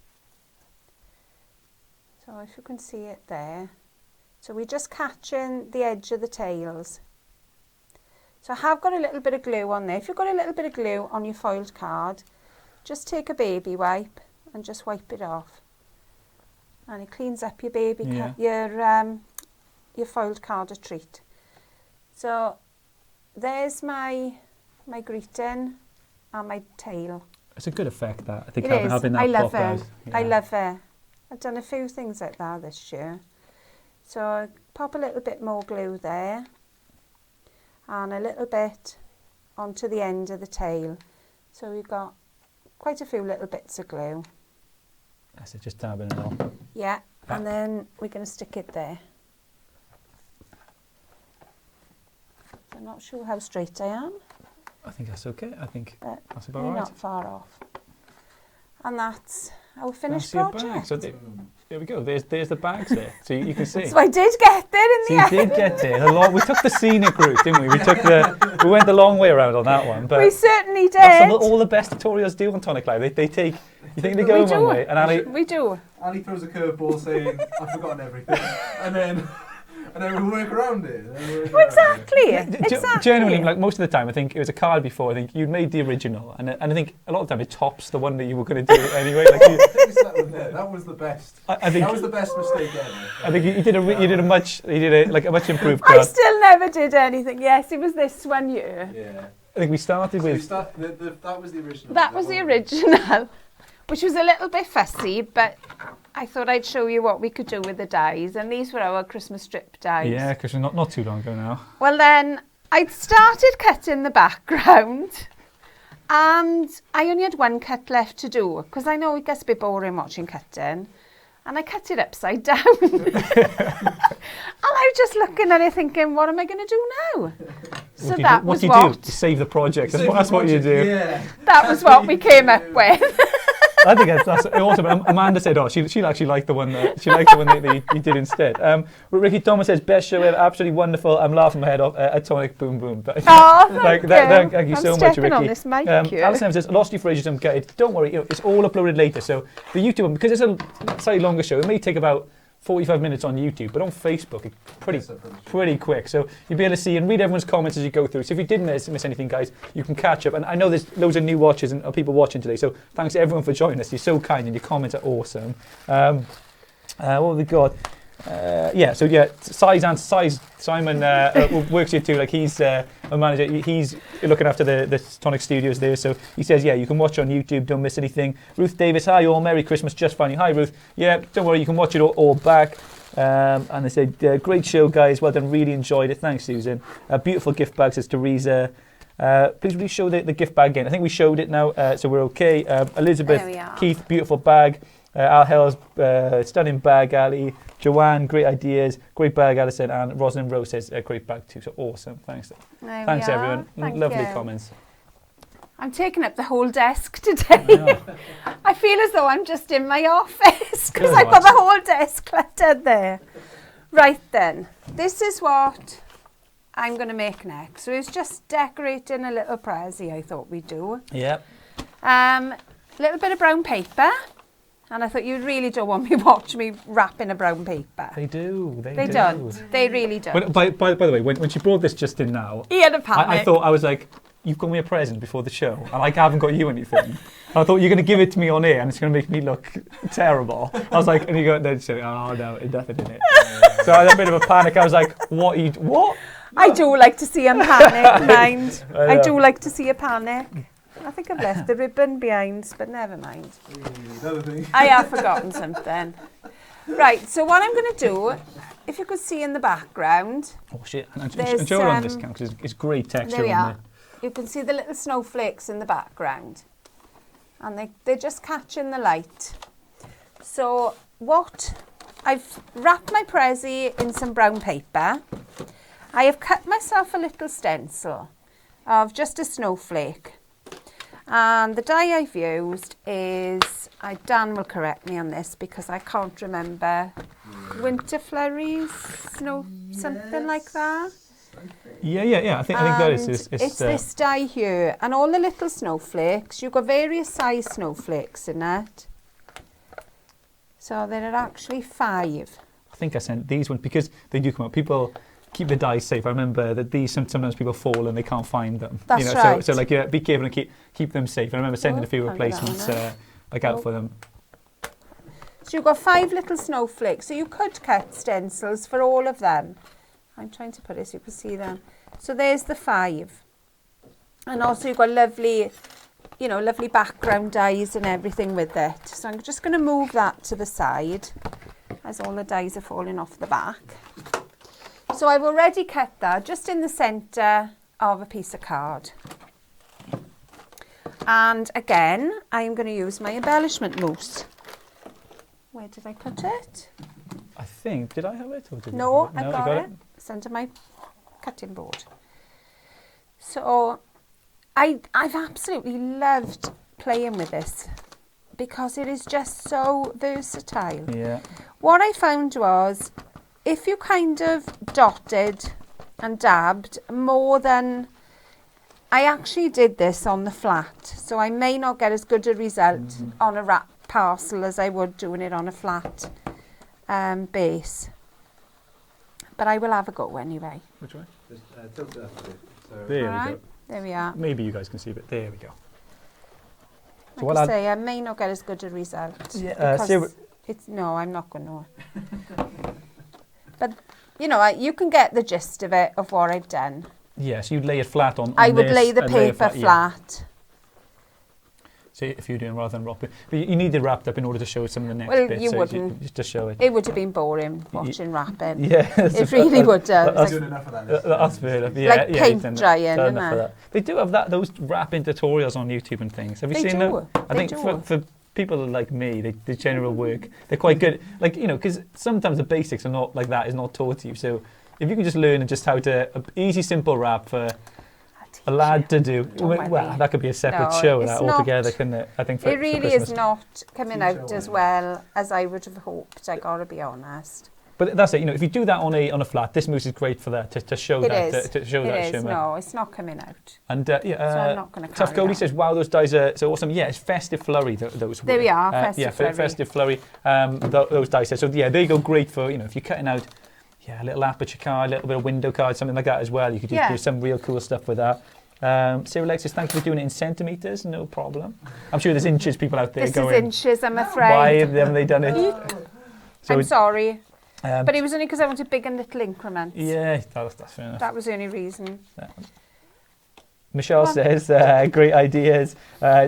So if you can see it there. So we're just catching the edge of the tails. So I have got a little bit of glue on there. If you've got a little bit of glue on your foiled card, just take a baby wipe and just wipe it off. And it cleans up your your foiled card a treat. So there's my greeting and my tail. It's a good effect, that. I think it having that I love pop out. it. Yeah. I love it. I've done a few things like that this year. So I pop a little bit more glue there and a little bit onto the end of the tail. So we've got quite a few little bits of glue. That's it, just dabbing it on. Yeah, and then we're going to stick it there. I'm not sure how straight I am. I think that's okay. I think that's about you're right. Not far off. And that's our finished that's project. Bag. So there we go. There's the bags there. So you can see. So I did get there in the end. You did get there. We took the scenic route, didn't we? We went the long way around on that one. But we certainly did. That's what all the best tutorials do on Tonic Live. They take. You think they go one way, and Ali. We do. Ali throws a curveball saying, "I've forgotten everything," and then And then we'll work around it. Exactly. Genuinely, like most of the time, I think it was a card before. I think you'd made the original, and I think a lot of the time it tops the one that you were going to do anyway. Like That was the best. I think that was the best mistake ever. I think you did a much improved card. I still never did anything. Yes, it was this one year. Yeah. I think we started with. That was the original. That was the original, which was a little bit fussy, but I thought I'd show you what we could do with the dies, and these were our Christmas strip dies. Yeah, because not too long ago now. Well then, I'd started cutting the background, and I only had one cut left to do, because I know it gets a bit boring watching cutting, and I cut it upside down. And I was just looking at it thinking, what am I going to do now? So that was what... What do? You save the project. That's what you do. Yeah. That was what we came up with. I think that's awesome. Amanda said, "Oh, she actually liked the one that you did instead." Ricky Thomas says, "Best show ever, absolutely wonderful." I'm laughing my head off at Tonic Boom Boom. But Thank you so much, Ricky. On this mic, Alison says, "Lost you for ages. I'm gutted. Don't worry, it's all uploaded later." So the YouTube one, because it's a slightly longer show, it may take about 45 minutes on YouTube, but on Facebook, it's pretty quick. So you'll be able to see and read everyone's comments as you go through. So if you did miss anything, guys, you can catch up. And I know there's loads of new watchers and people watching today, so thanks to everyone for joining us. You're so kind and your comments are awesome. What have we got? Simon works here too. Like he's a manager. He's looking after the Tonic Studios there. So he says, you can watch on YouTube. Don't miss anything. Ruth Davis, hi all, Merry Christmas. Just found you. Hi Ruth. Yeah, don't worry, you can watch it all back. And they said, great show guys. Well done. Really enjoyed it. Thanks Susan. Beautiful gift bag, says Teresa. Please will you show the gift bag again? I think we showed it now, so we're okay. Elizabeth, Keith, beautiful bag. Al Hell's stunning bag, Ali. Joanne, great ideas. Great bag, Alison. And Rosalind Rose says, great bag too. So awesome. Thanks. Thanks everyone. Lovely comments. I'm taking up the whole desk today. I feel as though I'm just in my office because I've got the whole desk cluttered there. Right then, this is what I'm going to make next. So it's just decorating a little prezi I thought we'd do. Yep. A little bit of brown paper. And I thought you really don't want me watch me wrap in a brown paper. They do. They don't. They really don't. But by the way, when she brought this just in now, he had a panic. I was like, you've got me a present before the show, and I haven't got you anything. I thought you're going to give it to me on air, and it's going to make me look terrible. I was like, and you go, then she said, oh no, there's nothing in it. So I had a bit of a panic. I was like, what? I do like to see him panic, mind. I do like to see a panic. I think I've left the ribbon behind, but never mind. I have forgotten something. Right, so what I'm going to do, if you could see in the background... Oh shit, and show her on this count, because it's great texture. There we are. You can see the little snowflakes in the background. And they're just catching the light. So I've wrapped my prezi in some brown paper. I have cut myself a little stencil of just a snowflake. And the die I've used is, Dan will correct me on this because I can't remember, Winter Flurries, something like that. Yeah. I think that is. It's this die here, and all the little snowflakes. You've got various size snowflakes in it. So there are actually 5. I think I sent these ones because they do come out. People keep the dies safe. I remember that these sometimes people fall and they can't find them. That's right. So be careful and keep them safe. And I remember sending a few replacements out for them. So you've got 5 little snowflakes. So you could cut stencils for all of them. I'm trying to put it so you can see them. So there's the 5. And also you've got lovely background dies and everything with it. So I'm just going to move that to the side as all the dies are falling off the back. So I've already cut that just in the centre of a piece of card. And again, I'm going to use my embellishment mousse. Where did I put it? I think, did I have it? Or did no, I've got it. It's under my cutting board. So I've absolutely loved playing with this because it is just so versatile. Yeah. What I found was, if you kind of dotted and dabbed more than... I actually did this on the flat, so I may not get as good a result on a wrap parcel as I would doing it on a flat base. but I will have a go anyway. Which way? Just tilt it up a bit. So There we Alright. go. There we are. Maybe you guys can see it. There we go. So Like what I I'll- say, I may not get as good a result. Yeah, because no, I'm not going to. But, you know, you can get the gist of it, of what I've done. Yeah, so you'd lay it flat on I would this lay the and paper yeah. flat. So if you're doing rather than wrapping. But you need it wrapped up in order to show some of the next Well, bits. you so wouldn't. Just to show it. It would have been boring watching wrapping. Yeah. It really would have. I'm doing enough of that. That's fair enough. Yeah, Like yeah, paint you've done drying, done isn't enough of it? that. They do have those wrapping tutorials on YouTube and things. Have you They seen do. them? I They think do. for people like me, the general work, they're quite good. Like, you know, because sometimes the basics are not like that, is not taught to you. So if you can just learn just how to, easy, simple wrap for a lad to do. Don't Well, worry. that could be a separate No, show it's that not. altogether, couldn't it? I think for, It for really Christmas. is not coming Teacher out as way. well as I would have hoped, I gotta be honest. But that's it. You know, if you do that on a flat, this mousse is great for that to show It that is. to show It that is, shimmer. no, it's not coming out. And So I'm not going to Tough carry Cody that. says, "Wow, those dies are so awesome." Yeah, it's festive flurry. Those There we were. are, festive yeah, flurry. festive flurry. Those dice. So yeah, they go great for, you know, if you're cutting out, a little aperture card, a little bit of window card, something like that as well. You could do some real cool stuff with that. Sarah Lex says, "Thank you for doing it in centimeters. No problem." I'm sure there's inches people out there This going, is inches, I'm afraid. "Why haven't they done it?" So I'm sorry, um, but it was only because I wanted big and little increments. yeah, that's fair enough. That was the only reason. Michelle Come says, great ideas.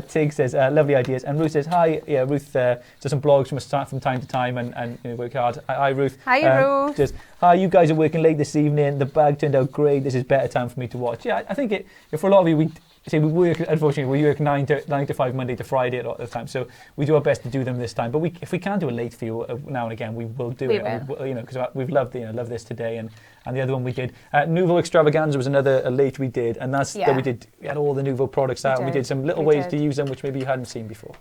Tig says, lovely ideas. And Ruth says, hi. Yeah, Ruth does some blogs from time to time and you know, work hard. Hi, Ruth. Hi, Ruth. Says, hi, you guys are working late this evening. The bag turned out great. This is better time for me to watch. Yeah, I think for a lot of you, we work, unfortunately, we work 9 to 5 Monday to Friday a lot of the time. So we do our best to do them this time. But if we can do a late for you now and again, we will do it. will. You know, because we've loved this today and the other one we did. Nouveau Extravaganza was another late we did, and that's that we did. We had all the Nouveau products out, and we did some little ways to use them, which maybe you hadn't seen before.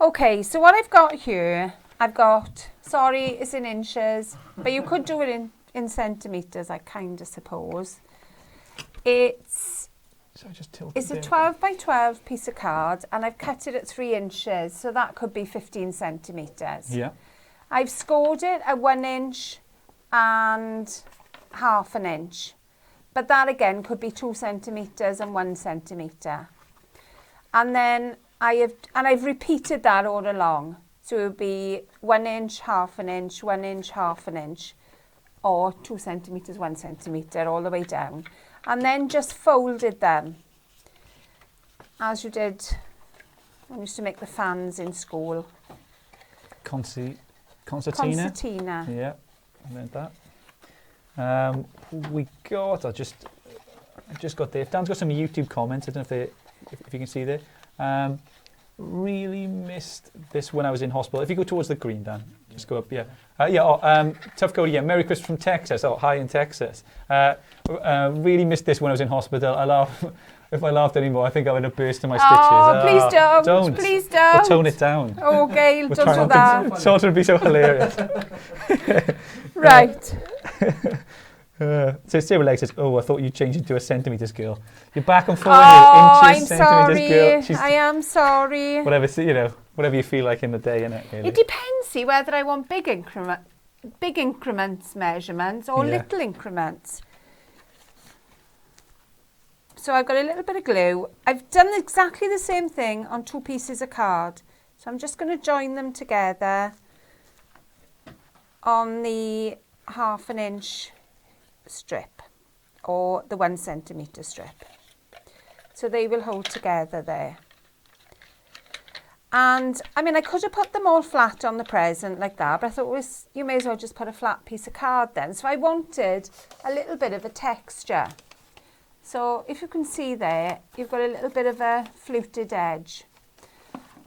Okay, so what I've got here, sorry, it's in inches, but you could do it in centimetres, I kind of suppose. It's a 12 by 12 piece of card, and I've cut it at 3 inches, so that could be 15 centimetres. Yeah. I've scored it at 1 inch and half an inch, but that again could be 2 centimetres and 1 centimetre. And then I've repeated that all along, so it would be 1 inch, half an inch, 1 inch, half an inch, or 2 centimetres, 1 centimetre, all the way down. And then just folded them, as you did when you used to make the fans in school. Concertina. Concertina. Yeah, I meant that. I just got there. Dan's got some YouTube comments. I don't know if you can see there. Really missed this when I was in hospital. If you go towards the green, Dan, just go up. Yeah, Tough Cody. Yeah, Merry Christmas from Texas. Oh, hi in Texas. Really missed this when I was in hospital. If I laughed anymore, I think I would have burst in my stitches. Oh, please don't. Please don't. We'll tone it down. Oh, Gail, We'll don't try do not that. to sort of be so hilarious. Right. So Sarah Lex says, "Oh, I thought you'd change into a centimetres girl. You're back and forth. Oh, Inches, I'm centimetres girl. sorry. I am sorry. Whatever you feel like in the day, innit? Really. It depends, see, whether I want big increments measurements or little increments. So I've got a little bit of glue. I've done exactly the same thing on 2 pieces of card. So I'm just going to join them together on the half an inch strip or the 1 centimetre strip. So they will hold together there. And I mean, I could have put them all flat on the present like that, but I thought you may as well just put a flat piece of card then. So I wanted a little bit of a texture. So if you can see there, you've got a little bit of a fluted edge.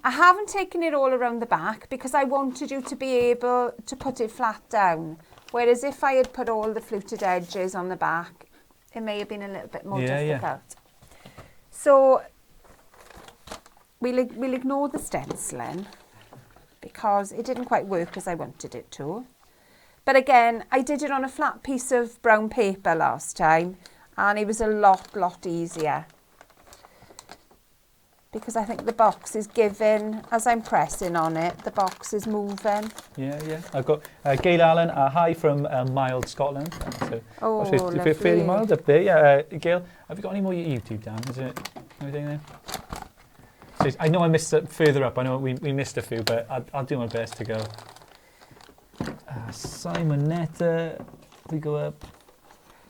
I haven't taken it all around the back because I wanted you to be able to put it flat down. Whereas if I had put all the fluted edges on the back, it may have been a little bit more difficult. So we'll ignore the stenciling because it didn't quite work as I wanted it to. But again, I did it on a flat piece of brown paper last time and it was a lot easier. because I think the box is giving, as I'm pressing on it, the box is moving. Yeah. I've got Gail Allen, hi from Mild, Scotland. Lovely. Fairly mild up there. Yeah, Gail, have you got any more YouTube, Dan? Is it anything there? So I know I missed further up. I know we missed a few, but I'll do my best to go. Simonetta, we go up.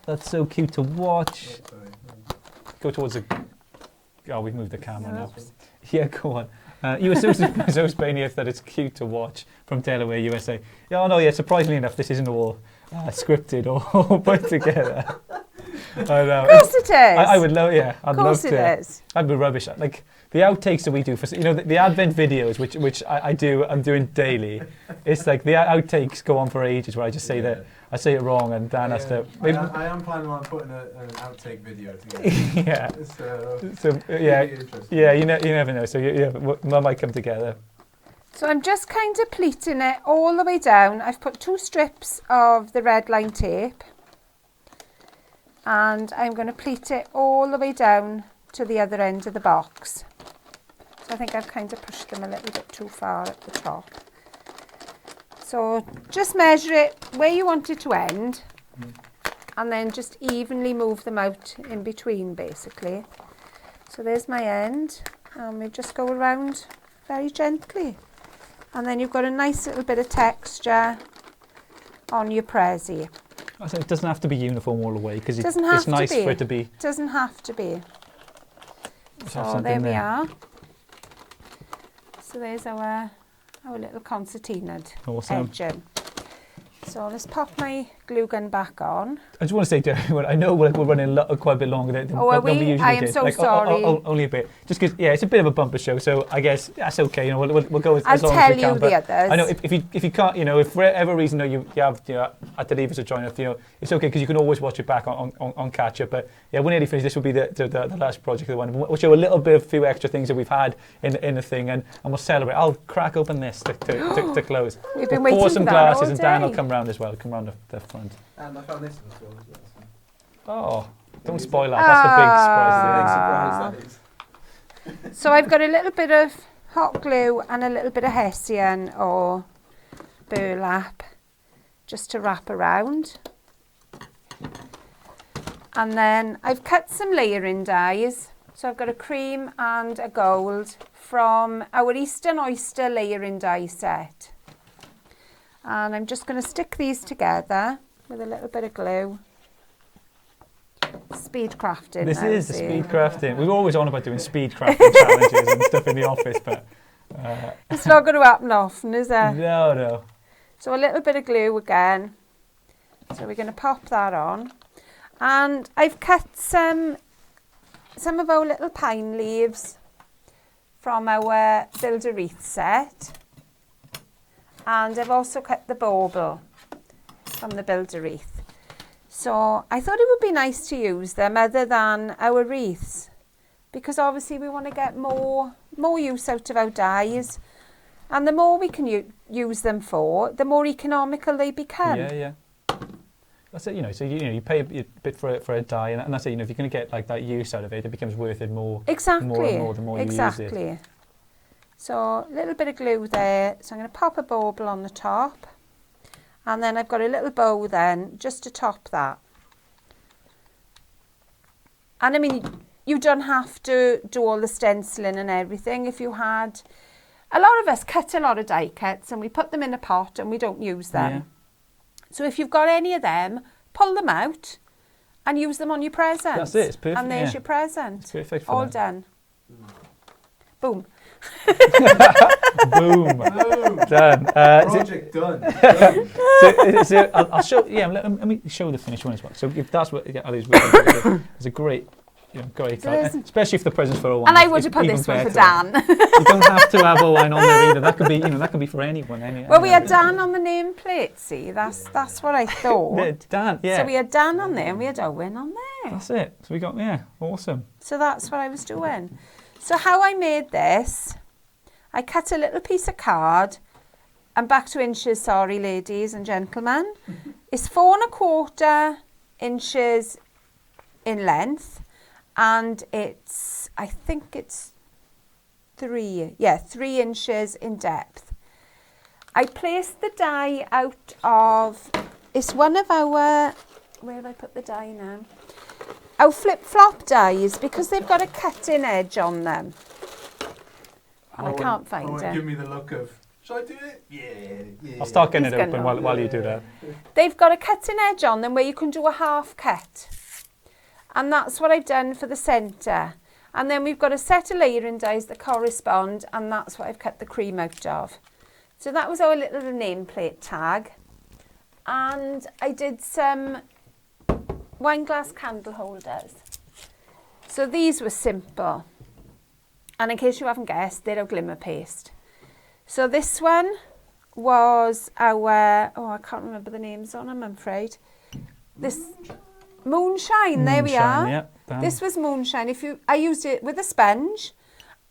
That's so cute to watch. Go towards the... Oh, we've moved the camera now. Yeah, go on. You were so Spanish that it's cute to watch from Delaware, USA. Yeah, oh no, yeah, surprisingly enough, this isn't all scripted or put together. I know. Of course it is. I would love, yeah. I'd of course love to. it is. I'd be rubbish. Like, the outtakes that we do for, the Advent videos, which I'm doing daily. It's like the outtakes go on for ages where I just say that, I say it wrong and Dan has to... I am planning on putting an outtake video together. Yeah. So really yeah, you never know. So that might come together. So I'm just kind of pleating it all the way down. I've put 2 strips of the red line tape. And I'm going to pleat it all the way down to the other end of the box. So I think I've kind of pushed them a little bit too far at the top. So just measure it where you want it to end, and then just evenly move them out in between, basically. So there's my end, and we just go around very gently. And then you've got a nice little bit of texture on your Prezi. So it doesn't have to be uniform all the way, because it's nice for it to be. It doesn't have to be. So there we are. So there's our little concertinaed edging. So let's pop my glue gun back on. I just want to say to everyone, I know we're running quite a bit longer than we usually do. I am so sorry. Only a bit. Just because, it's a bit of a bumper show, so I guess that's okay. We'll go as long as we can. I'll tell you the others. I know if you can't, if for whatever reason you have to leave us or join us, it's okay because you can always watch it back on catch up. But yeah, we're nearly finished. This will be the last project of the one. We'll show a little bit of few extra things that we've had in the thing, and we'll celebrate. I'll crack open this to close. We've been waiting for some that glasses, all and Dan will day. come round as well. Come round the front. And I found this one as well. Oh, don't spoil that. That's the big surprise. That is. So I've got a little bit of hot glue and a little bit of hessian or burlap just to wrap around. And then I've cut some layering dies. So I've got a cream and a gold from our Eastern Oyster layering die set. And I'm just going to stick these together with a little bit of glue. Speed crafting. This is the speed crafting. We were always on about doing speed crafting challenges and stuff in the office, but... it's not going to happen often, is it? No. So a little bit of glue again. So we're going to pop that on. And I've cut some of our little pine leaves from our Build-A-Wreath set. And I've also cut the bauble from the Build-A-Wreath. So I thought it would be nice to use them other than our wreaths, because obviously we want to get more use out of our dies, and the more we can use them for, the more economical they become. Yeah. That's it, so you pay a bit for a die, and that's it, if you're going to get like that use out of it, it becomes worth it more. Exactly. More and more the more you use it. So a little bit of glue there. So I'm going to pop a bauble on the top. And then I've got a little bow then, just to top that. And I mean, you don't have to do all the stenciling and everything. If you had... A lot of us cut a lot of die cuts and we put them in a pot and we don't use them. Yeah. So if you've got any of them, pull them out and use them on your present. That's it, it's perfect. And there's your present. It's perfect for all that. Done. Boom. Boom. Done. Project done. So I'll show. Yeah, let me show the finished one as well. So if that's what Ali's it's a great, great, especially if the present's for a wine. And I would have put this one for Dan. You don't have to have a wine on there either. That could be, that could be for anyone. Well, we had Dan on the nameplate. See, that's what I thought. Dan, yeah. So we had Dan on there and we had Owen on there. That's it. So we got awesome. So that's what I was doing. So how I made this, I cut a little piece of card, and back to inches, sorry ladies and gentlemen. It's 4 1/4 inches in length, and I think it's 3 inches in depth. I placed the die out of, it's one of our, where have I put the die now? Our flip-flop dies, because they've got a cutting edge on them. And I can't find it. Give me the look of, shall I do it? Yeah. I'll start getting it open while you do that. They've got a cutting edge on them where you can do a half cut. And that's what I've done for the centre. And then we've got a set of layering dies that correspond, and that's what I've cut the cream out of. So that was our little nameplate tag. And I did some wine glass candle holders. So these were simple. And in case you haven't guessed, they're a glimmer paste. So this one was our, I can't remember the names on them, I'm afraid. This moonshine, there we are. Yeah, this was moonshine. I used it with a sponge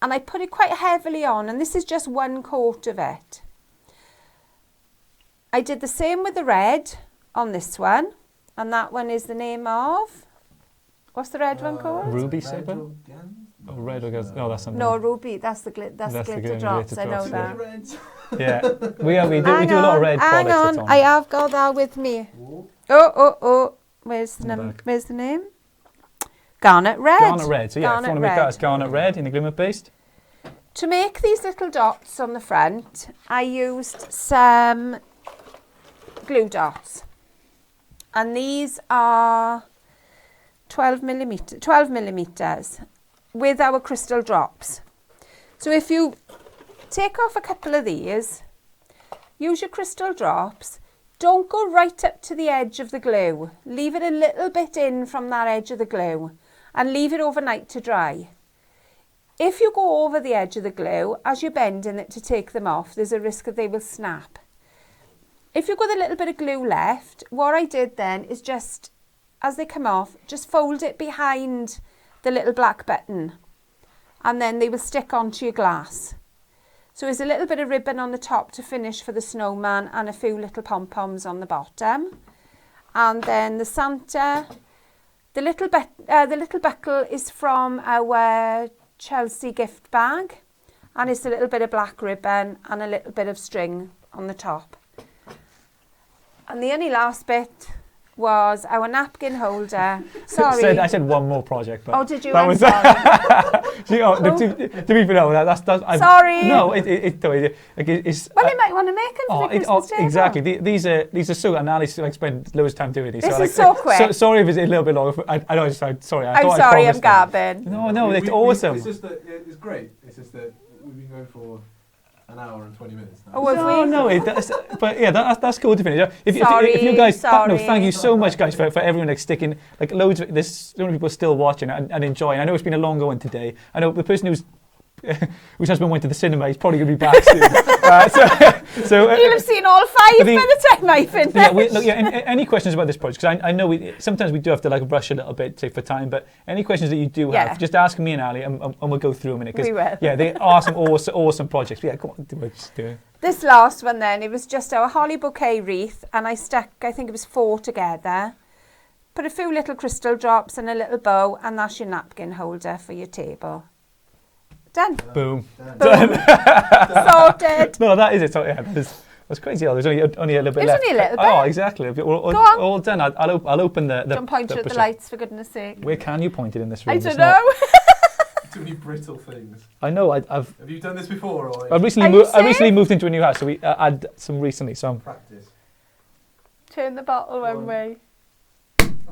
and I put it quite heavily on, and this is just one coat of it. I did the same with the red on this one, and that one is the name of, what's the red one called? Ruby Saber? Oh, red or no, that's something. No, ruby. That's the glitter drops. I know that. Yeah, we do a lot of red products. Hang on, I have got that with me. Oh. Where's the name? Garnet red. Garnet red. So yeah, if you want to make that as garnet red in the glimmer paste. To make these little dots on the front, I used some glue dots, and these are 12 millimeters. With our crystal drops. So if you take off a couple of these, use your crystal drops, don't go right up to the edge of the glue. Leave it a little bit in from that edge of the glue and leave it overnight to dry. If you go over the edge of the glue, as you're bending it to take them off, there's a risk that they will snap. If you've got a little bit of glue left, what I did then is just, as they come off, just fold it behind the little black button, and then they will stick onto your glass. So there's a little bit of ribbon on the top to finish for the snowman and a few little pom-poms on the bottom. And then the Santa, the little buckle is from our Chelsea gift bag, and it's a little bit of black ribbon and a little bit of string on the top. And the only last bit was our napkin holder. Sorry. I said one more project. But did you? I'm sorry. To be fair, that's sorry. No, it's. Well, you might want to make them for the Christmas table. Exactly. These are so, and Ali spent loads of time doing these. This is so quick. Sorry if it's a little bit long. I know. Sorry. I'm sorry. I'm gabbing. No, it's awesome. It's just that it's great. It's just that we've been going for an hour and 20 minutes now. But yeah, that's cool to finish. If you guys, thank you so much, guys, for everyone sticking loads of. There's so many people still watching and enjoying. I know it's been a longer one today. I know the person whose husband went to the cinema, he's probably going to be back soon. So you'll have seen all 5 by the time I finish. Any questions about this project? Because I know sometimes we do have to rush a little bit for time, but any questions that you do have, just ask me and Ali, and we'll go through them in a minute. We will. Yeah, they are some awesome projects. Yeah, come on, do it. This last one then, it was just our holly bouquet wreath, and I stuck, I think it was 4 together. Put a few little crystal drops and a little bow, and that's your napkin holder for your table. Done. Boom. Sorted. No, that is it. So, yeah, that's crazy. There's only a little bit left. Only a little bit. Oh, exactly. Go on. All done. I'll open the. Don't point it at the lights, for goodness sake. Where can you point it in this room? I don't know. Too many brittle things. I know. Have you done this before? Or I recently moved into a new house, so we had some recently. So practice. Turn the bottle one way.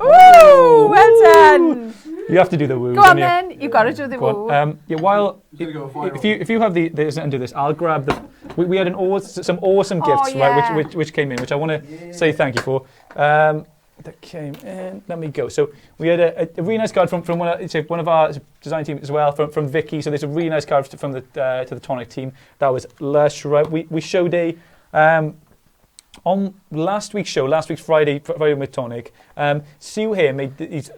Ooh, well done. You have to do the woo. Go on then. You've got to do the woo. If you have this and do this, I'll grab the. We had some awesome gifts, right? Which came in, which I want to say thank you for. That came in. Let me go. So we had a really nice card from one of our design team as well, from Vicky. So there's a really nice card from to the Tonic team. That was lush, right? We showed on last week's Friday with Tonic. Sue here made these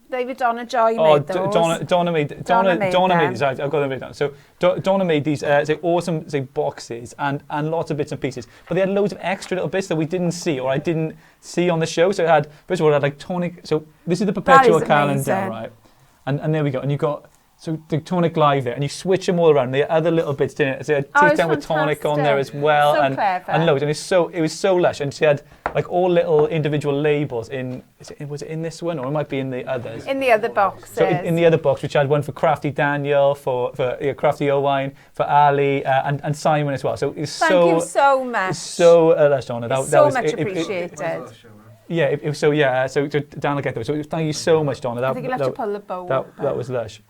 David Donna Joy made those. Donna made these. I've got them written down. So Donna made these awesome boxes and lots of bits and pieces. But they had loads of extra little bits that we didn't see or I didn't see on the show. So first of all, it had Tonic. So this is the perpetual calendar, right? And there we go. And you've got So the Tonic Live there, and you switch them all around. The other little bits in it. So tea it's time with Tonic on there as well, So and clever. loads. And it was so lush. And she had like all little individual labels in. Was it in this one, or it might be in the others? In the other boxes. So in the other box, which had one for Crafty Daniel, for Crafty Owain, for Ali, and Simon as well. So it's Thank you so much. so lush on it. It's so much appreciated. So Dan will get those. So thank you so much, Donna. I think you'll have to pull the bow. That was lush.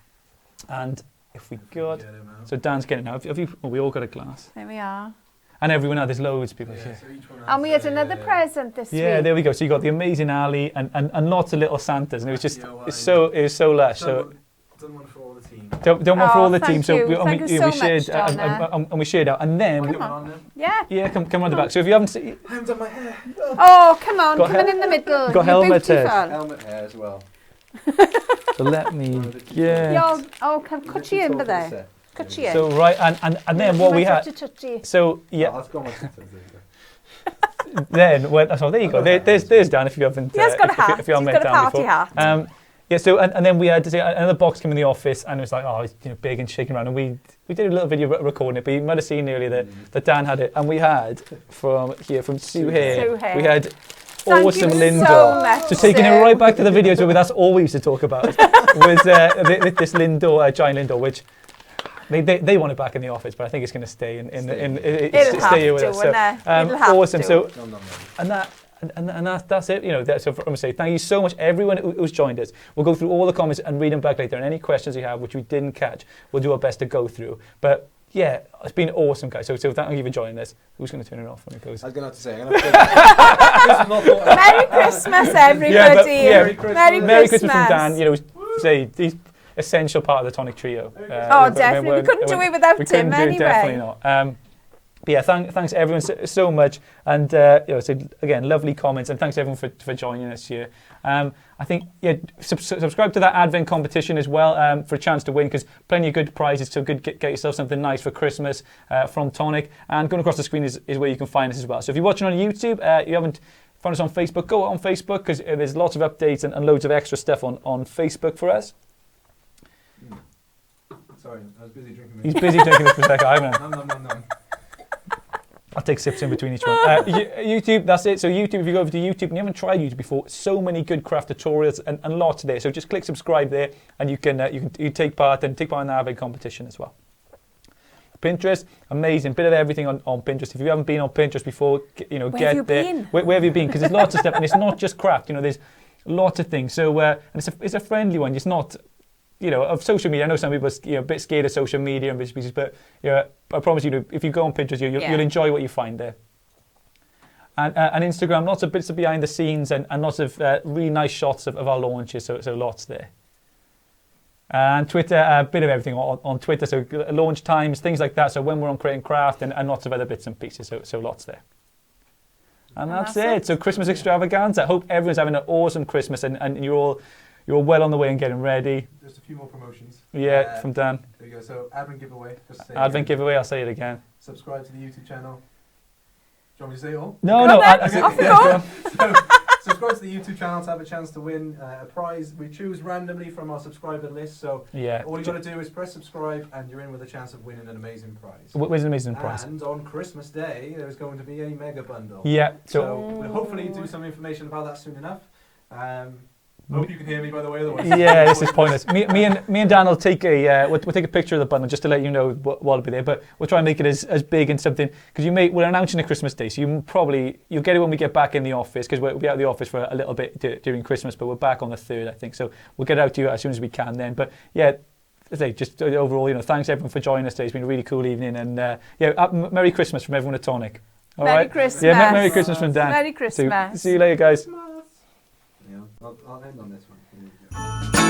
And if we could, so Dan's getting it now. Have you? Oh, we all got a glass. There we are. And everyone had. There's loads of people here. So each one And we had another present this week. Yeah, there we go. So you got the amazing Ali and lots of little Santas, and it was so lush. So done one for all the team. Don't want for all the thank team. So you. we Thank you so shared much, Donna. and we shared out, and then come on the back. So if you haven't seen, I haven't done my hair. Oh, come on, Got come in the middle. got You're helmet beautiful. Helmet hair as well. so let me get. Cut you in there. Cut you in. So right, and then what we had. So yeah. I've got my Then there you go. There's Dan. If you haven't. He has got a hat. If you haven't He's met got a Dan party before. hat. Yeah. So and then we had to say another box came in the office, and it was like, oh, it's big and shaking around, and we did a little video recording it, but you might have seen earlier that Dan had it, and we had from Sue here, we had awesome Lindor. So much, So taking it right back to the video, so that's all we used to talk about was this Lindor, giant Lindor, which. They want it back in the office, but I think it's going to stay stay here with us. So, awesome. So, that's it. So I'm going to say thank you so much, everyone who's joined us. We'll go through all the comments and read them back later. And any questions you have, which we didn't catch, we'll do our best to go through. But yeah, it's been awesome, guys. So thank you for joining us. Who's going to turn it off when it goes? I was going to have to say. Merry Christmas, everybody. Merry Christmas from Dan. Say these. Essential part of the Tonic trio. Definitely. We couldn't do it without him anyway. Definitely not. But yeah, thanks everyone so much. And so again, lovely comments. And thanks everyone for joining us here. I think, subscribe to that Advent competition as well for a chance to win, because plenty of good prizes. So good, get yourself something nice for Christmas from Tonic. And going across the screen is where you can find us as well. So if you're watching on YouTube, you haven't found us on Facebook, go on Facebook, because there's lots of updates and loads of extra stuff on Facebook for us. Sorry, I was busy drinking. He's busy drinking this Prosecco. I haven't. No. I'll take sips in between each one. YouTube, that's it. So YouTube, if you go over to YouTube and you haven't tried YouTube before, so many good craft tutorials and lots there. So just click subscribe there, and you can take part in the Advent competition as well. Pinterest, amazing, bit of everything on Pinterest. If you haven't been on Pinterest before, get there. Where have you been? Because there's lots of stuff, and it's not just craft. There's lots of things. So and it's a friendly one. It's not. Of social media, I know some people are a bit scared of social media and bits and pieces, but I promise you, if you go on Pinterest, you'll enjoy what you find there. And Instagram, lots of bits of behind the scenes and lots of really nice shots of our launches, so lots there. And Twitter, a bit of everything on Twitter, so launch times, things like that, so when we're on Creating Craft and lots of other bits and pieces, so lots there. And that's it. So Christmas Extravaganza. I hope everyone's having an awesome Christmas and you're all well on the way and getting ready. Just a few more promotions. Yeah, from Dan. There you go. So Advent giveaway. Advent giveaway. I'll say it again. Subscribe to the YouTube channel. Do you want me to say it all? No. Subscribe to the YouTube channel to have a chance to win a prize. We choose randomly from our subscriber list. So all you got to do is press subscribe, and you're in with a chance of winning an amazing prize. Where's an amazing prize? And on Christmas Day, there's going to be a mega bundle. Yeah. So we'll hopefully do some information about that soon enough. Hope you can hear me, by the way. Otherwise, this is pointless. Me and Dan will take we'll take a picture of the bundle just to let you know what'll be there. But we'll try and make it as big and something, because we're announcing a Christmas Day, so you'll get it when we get back in the office, because we'll be out of the office for a little bit during Christmas, but we're back on the 3rd, I think. So we'll get it out to you as soon as we can then. But just overall, thanks everyone for joining us today. It's been a really cool evening, and Merry Christmas from everyone at Tonic. All Merry right? Christmas. Yeah, Merry Christmas from Dan. Merry Christmas. See you later, guys. I'll end on this one.